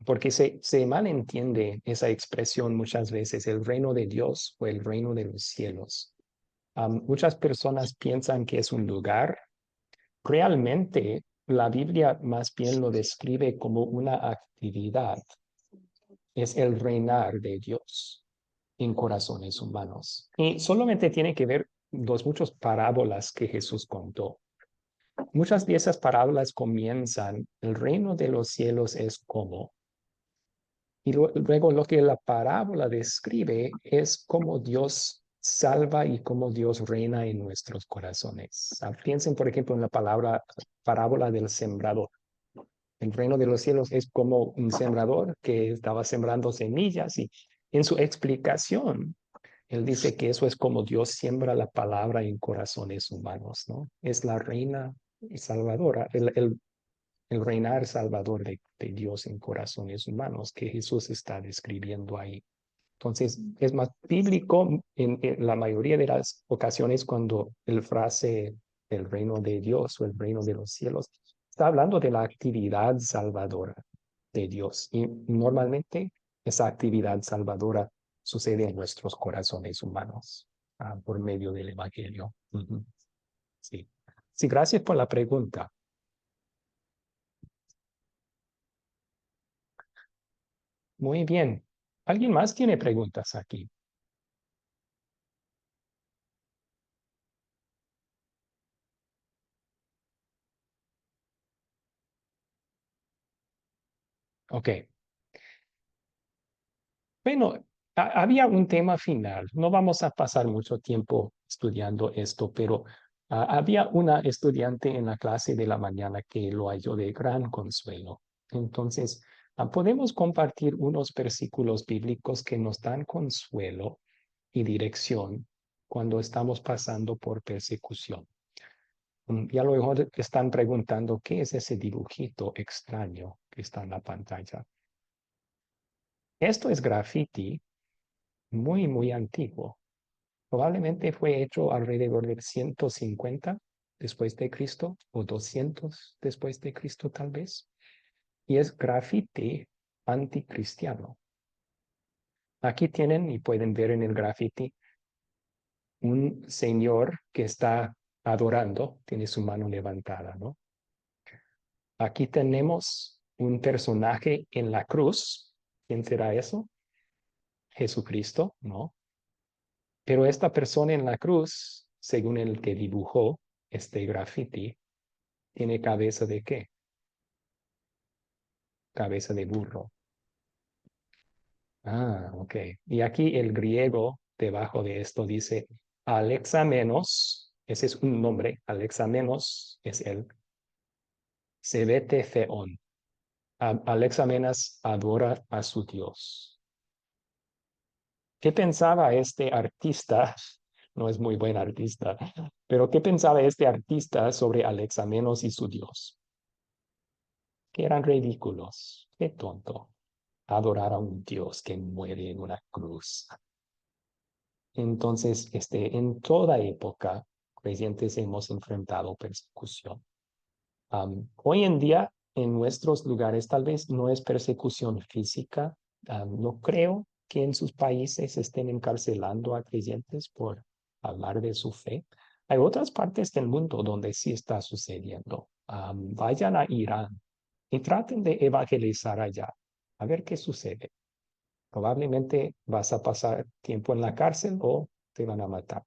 porque se malentiende esa expresión muchas veces, el reino de Dios o el reino de los cielos. Muchas personas piensan que es un lugar realmente la Biblia más bien lo describe como una actividad. Es el reinar de Dios en corazones humanos. Y solamente tiene que ver muchas parábolas que Jesús contó. Muchas de esas parábolas comienzan, el reino de los cielos es como. Y luego lo que la parábola describe es cómo Dios salva y cómo Dios reina en nuestros corazones. Piensen, por ejemplo, en la parábola del sembrador. El reino de los cielos es como un sembrador que estaba sembrando semillas y en su explicación, él dice que eso es como Dios siembra la palabra en corazones humanos, ¿no? Es la reina salvadora, el reinar salvador de Dios en corazones humanos que Jesús está describiendo ahí. Entonces, es más bíblico en la mayoría de las ocasiones cuando el frase del reino de Dios o el reino de los cielos está hablando de la actividad salvadora de Dios. Y normalmente esa actividad salvadora sucede en nuestros corazones humanos por medio del Evangelio. Sí. Sí, gracias por la pregunta. Muy bien. ¿Alguien más tiene preguntas aquí? Ok. Bueno, había un tema final. No vamos a pasar mucho tiempo estudiando esto, pero había una estudiante en la clase de la mañana que lo halló de gran consuelo. Entonces, podemos compartir unos versículos bíblicos que nos dan consuelo y dirección cuando estamos pasando por persecución. Y a lo mejor están preguntando, ¿qué es ese dibujito extraño que está en la pantalla? Esto es graffiti muy antiguo. Probablemente fue hecho alrededor del 150 después de Cristo o 200 después de Cristo tal vez. Y es graffiti anticristiano. Aquí tienen y pueden ver en el graffiti un señor que está adorando, tiene su mano levantada, ¿no? Aquí tenemos un personaje en la cruz. ¿Quién será eso? Jesucristo, ¿no? Pero esta persona en la cruz, según el que dibujó este graffiti, tiene cabeza de qué? Cabeza de burro. Ah, ok. Y aquí el griego debajo de esto dice Alexamenos, ese es un nombre, Alexamenos es él, Sebete Theon. Alexamenas adora a su Dios. ¿Qué pensaba este artista? No es muy buen artista, pero ¿qué pensaba este artista sobre Alexamenos y su Dios? Que eran ridículos. Qué tonto. Adorar a un Dios que muere en una cruz. Entonces, en toda época, creyentes hemos enfrentado persecución. Hoy en día, en nuestros lugares, tal vez no es persecución física. No creo que en sus países estén encarcelando a creyentes por hablar de su fe. Hay otras partes del mundo donde sí está sucediendo. Vayan a Irán y traten de evangelizar allá, a ver qué sucede. Probablemente vas a pasar tiempo en la cárcel o te van a matar.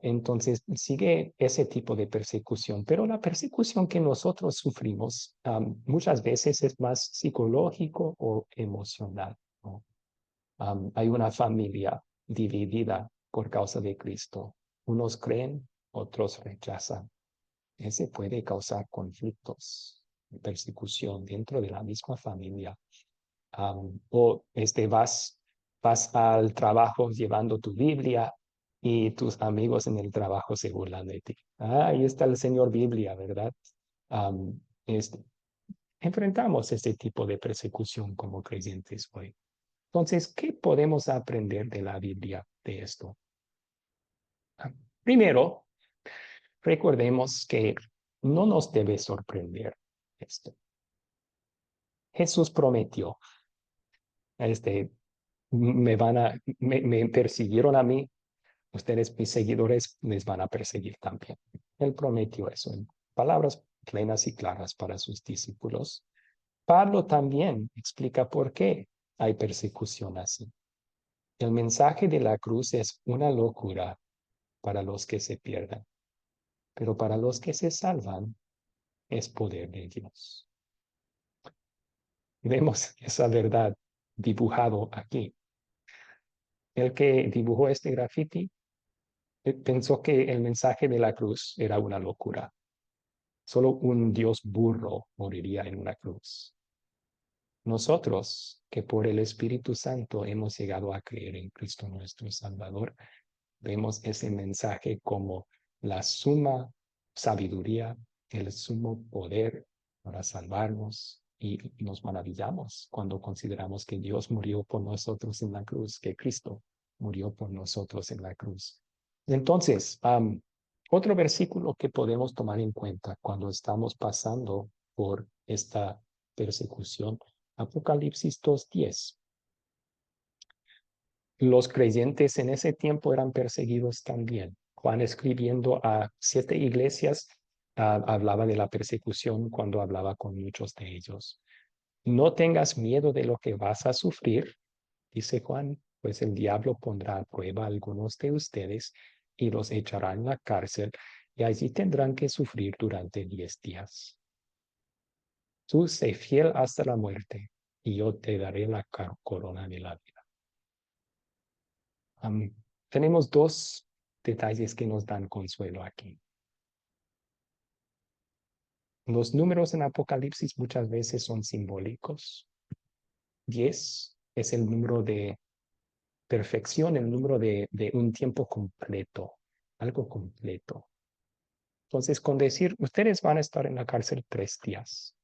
Entonces sigue ese tipo de persecución, pero la persecución que nosotros sufrimos muchas veces es más psicológico o emocional, ¿no? Hay una familia dividida por causa de Cristo. Unos creen, otros rechazan. Ese puede causar conflictos, persecución dentro de la misma familia. O vas al trabajo llevando tu Biblia y tus amigos en el trabajo se burlan de ti. Ahí está el Señor Biblia, ¿verdad? Am, este, enfrentamos este tipo de persecución como creyentes hoy. Entonces, ¿qué podemos aprender de la Biblia de esto? Primero, recordemos que no nos debe sorprender esto. Jesús prometió, este, me persiguieron a mí, ustedes, mis seguidores, les van a perseguir también. Él prometió eso en palabras plenas y claras para sus discípulos. Pablo también explica por qué hay persecución así. El mensaje de la cruz es una locura para los que se pierden, pero para los que se salvan es poder de Dios. Vemos esa verdad dibujado aquí. El que dibujó este graffiti pensó que el mensaje de la cruz era una locura. Solo un Dios burro moriría en una cruz. Nosotros, que por el Espíritu Santo hemos llegado a creer en Cristo nuestro Salvador, vemos ese mensaje como la suma sabiduría, el sumo poder para salvarnos y nos maravillamos cuando consideramos que Dios murió por nosotros en la cruz, que Cristo murió por nosotros en la cruz. Entonces, otro versículo que podemos tomar en cuenta cuando estamos pasando por esta persecución, Apocalipsis 2:10. Los creyentes en ese tiempo eran perseguidos también. Juan, escribiendo a 7 iglesias, hablaba de la persecución cuando hablaba con muchos de ellos. No tengas miedo de lo que vas a sufrir, dice Juan, pues el diablo pondrá a prueba a algunos de ustedes y los echará en la cárcel y allí tendrán que sufrir durante 10 días. Tú sé fiel hasta la muerte y yo te daré la corona de la vida. Tenemos dos detalles que nos dan consuelo aquí. Los números en Apocalipsis muchas veces son simbólicos. 10 es el número de perfección, el número de un tiempo completo, algo completo. Entonces, con decir, ustedes van a estar en la cárcel 3 días,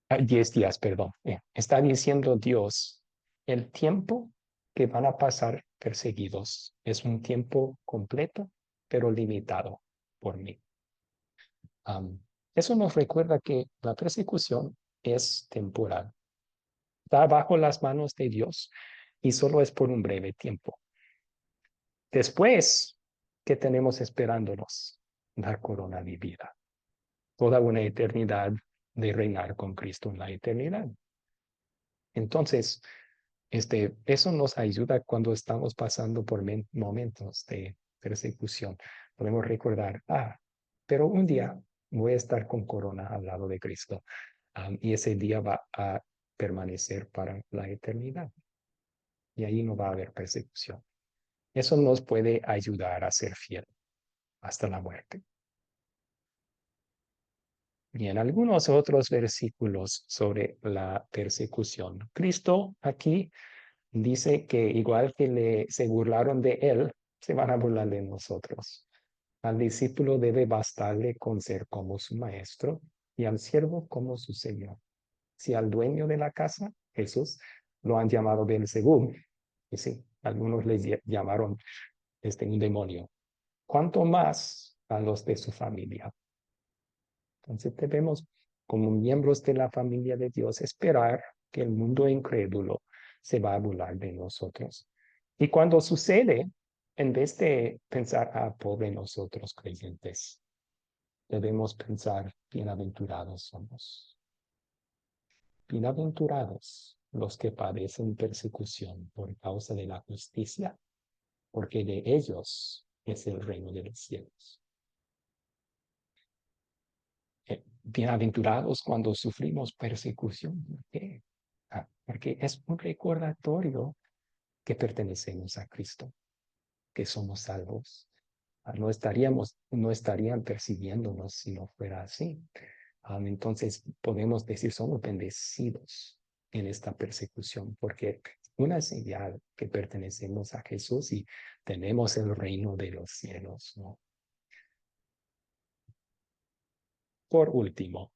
10 días, perdón. Está diciendo Dios, el tiempo que van a pasar perseguidos es un tiempo completo, pero limitado por mí. Eso nos recuerda que la persecución es temporal. Está bajo las manos de Dios y solo es por un breve tiempo. Después, ¿qué tenemos esperándonos? La corona de vida. Toda una eternidad de reinar con Cristo en la eternidad. Entonces, eso nos ayuda cuando estamos pasando por momentos de persecución. Podemos recordar, pero un día voy a estar con corona al lado de Cristo. Y ese día va a permanecer para la eternidad. Y ahí no va a haber persecución. Eso nos puede ayudar a ser fiel hasta la muerte. Y en algunos otros versículos sobre la persecución, Cristo aquí dice que igual que se burlaron de él, se van a burlar de nosotros. Al discípulo debe bastarle con ser como su maestro y al siervo como su señor. Si al dueño de la casa, Jesús, lo han llamado Beelzebub, y sí, algunos le llamaron un demonio, ¿cuánto más a los de su familia? Entonces debemos, como miembros de la familia de Dios, esperar que el mundo incrédulo se va a burlar de nosotros. Y cuando sucede, en vez de pensar, pobre nosotros creyentes, debemos pensar, bienaventurados somos. Bienaventurados los que padecen persecución por causa de la justicia, porque de ellos es el reino de los cielos. Bienaventurados cuando sufrimos persecución. ¿Por qué? Porque es un recordatorio que pertenecemos a Cristo, que somos salvos. No estarían persiguiéndonos si no fuera así. Entonces podemos decir, somos bendecidos en esta persecución, porque una señal que pertenecemos a Jesús y tenemos el reino de los cielos, ¿no? Por último,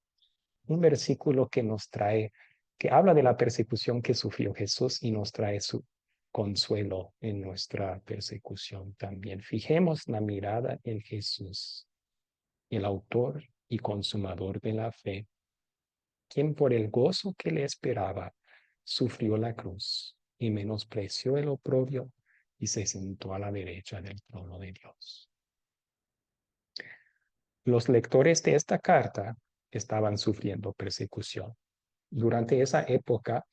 un versículo que habla de la persecución que sufrió Jesús y nos trae su consuelo en nuestra persecución también. Fijemos la mirada en Jesús, el autor y consumador de la fe, quien por el gozo que le esperaba sufrió la cruz y menospreció el oprobio y se sentó a la derecha del trono de Dios. los lectores de esta carta estaban sufriendo persecución. Durante esa época,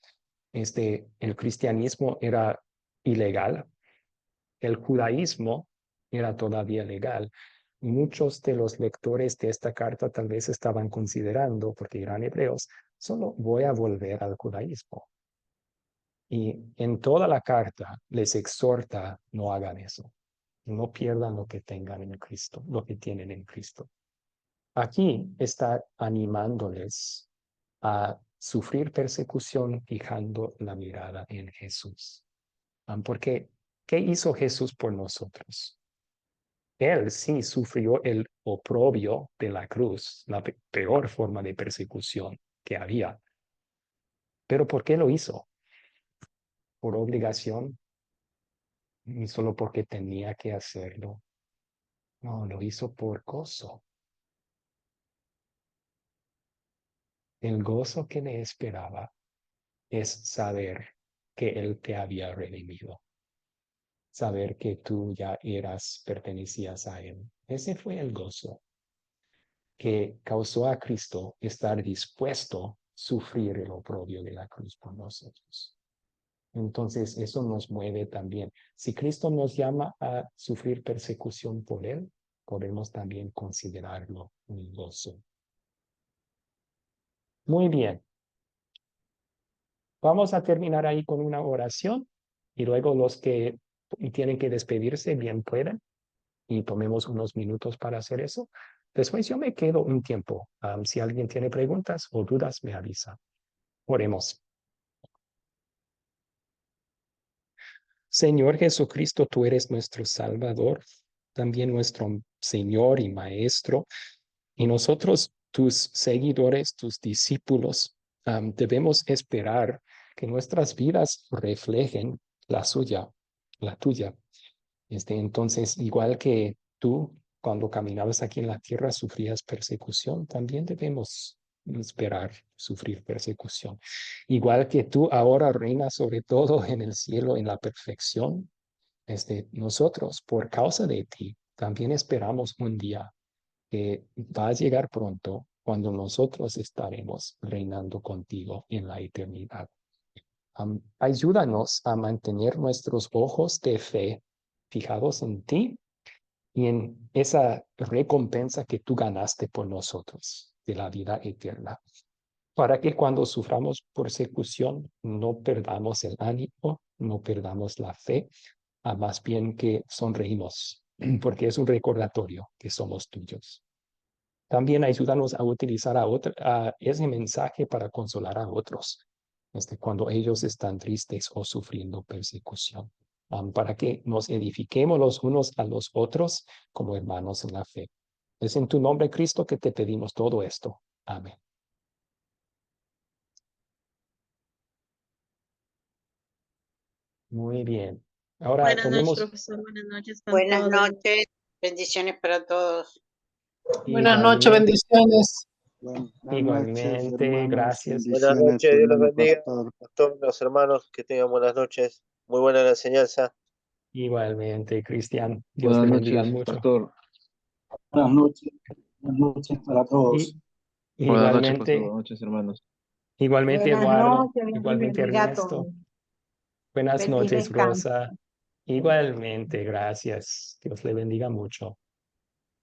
el cristianismo era ilegal, el judaísmo era todavía legal. Muchos de los lectores de esta carta tal vez estaban considerando, porque eran hebreos, solo voy a volver al judaísmo. Y en toda la carta les exhorta, no hagan eso. No pierdan lo que tengan en Cristo, lo que tienen en Cristo. Aquí está animándoles a sufrir persecución fijando la mirada en Jesús. Porque, ¿qué hizo Jesús por nosotros? Él sí sufrió el oprobio de la cruz, la peor forma de persecución que había. ¿Pero por qué lo hizo? ¿Por obligación? ¿Y solo porque tenía que hacerlo? No, lo hizo por gozo. El gozo que le esperaba es saber que Él te había redimido. Saber que tú ya pertenecías a Él. Ese fue el gozo que causó a Cristo estar dispuesto a sufrir el oprobio de la cruz por nosotros. Entonces, eso nos mueve también. Si Cristo nos llama a sufrir persecución por Él, podemos también considerarlo un gozo. Muy bien. Vamos a terminar ahí con una oración y luego los que tienen que despedirse bien pueden y tomemos unos minutos para hacer eso. Después yo me quedo un tiempo. Si alguien tiene preguntas o dudas, me avisa. Oremos. Señor Jesucristo, tú eres nuestro Salvador, también nuestro Señor y Maestro, y nosotros, tus seguidores, tus discípulos, debemos esperar que nuestras vidas reflejen la suya, la tuya. Entonces, igual que tú, cuando caminabas aquí en la tierra, sufrías persecución, también debemos esperar sufrir persecución. Igual que tú ahora reinas sobre todo en el cielo, en la perfección, nosotros, por causa de ti, también esperamos un día que va a llegar pronto cuando nosotros estaremos reinando contigo en la eternidad. Ayúdanos a mantener nuestros ojos de fe fijados en ti y en esa recompensa que tú ganaste por nosotros de la vida eterna, para que cuando suframos persecución no perdamos el ánimo, no perdamos la fe, más bien que sonreímos, porque es un recordatorio que somos tuyos. También ayúdanos a utilizar a ese mensaje para consolar a otros, cuando ellos están tristes o sufriendo persecución, para que nos edifiquemos los unos a los otros como hermanos en la fe. Es en tu nombre, Cristo, que te pedimos todo esto. Amén. Muy bien. Ahora Buenas noches, tomemos profesor. Buenas noches con Buenas todos. noches, bendiciones para todos. Buenas noches, bendiciones. Igualmente, gracias. Buenas noches, Dios los bendiga a todos los hermanos, que tengan buenas noches. Muy buena la enseñanza. Igualmente, Cristian. Dios te bendiga mucho. Pastor. Buenas noches para todos. Buenas noches, Igualmente, pastor. Buenas noches, hermanos. igualmente, Buenas Eduardo. noches, Dios Igualmente, bendiga a Ernesto. todos. Buenas Feliz noches, descanso. Rosa. Igualmente, gracias. Dios le bendiga mucho.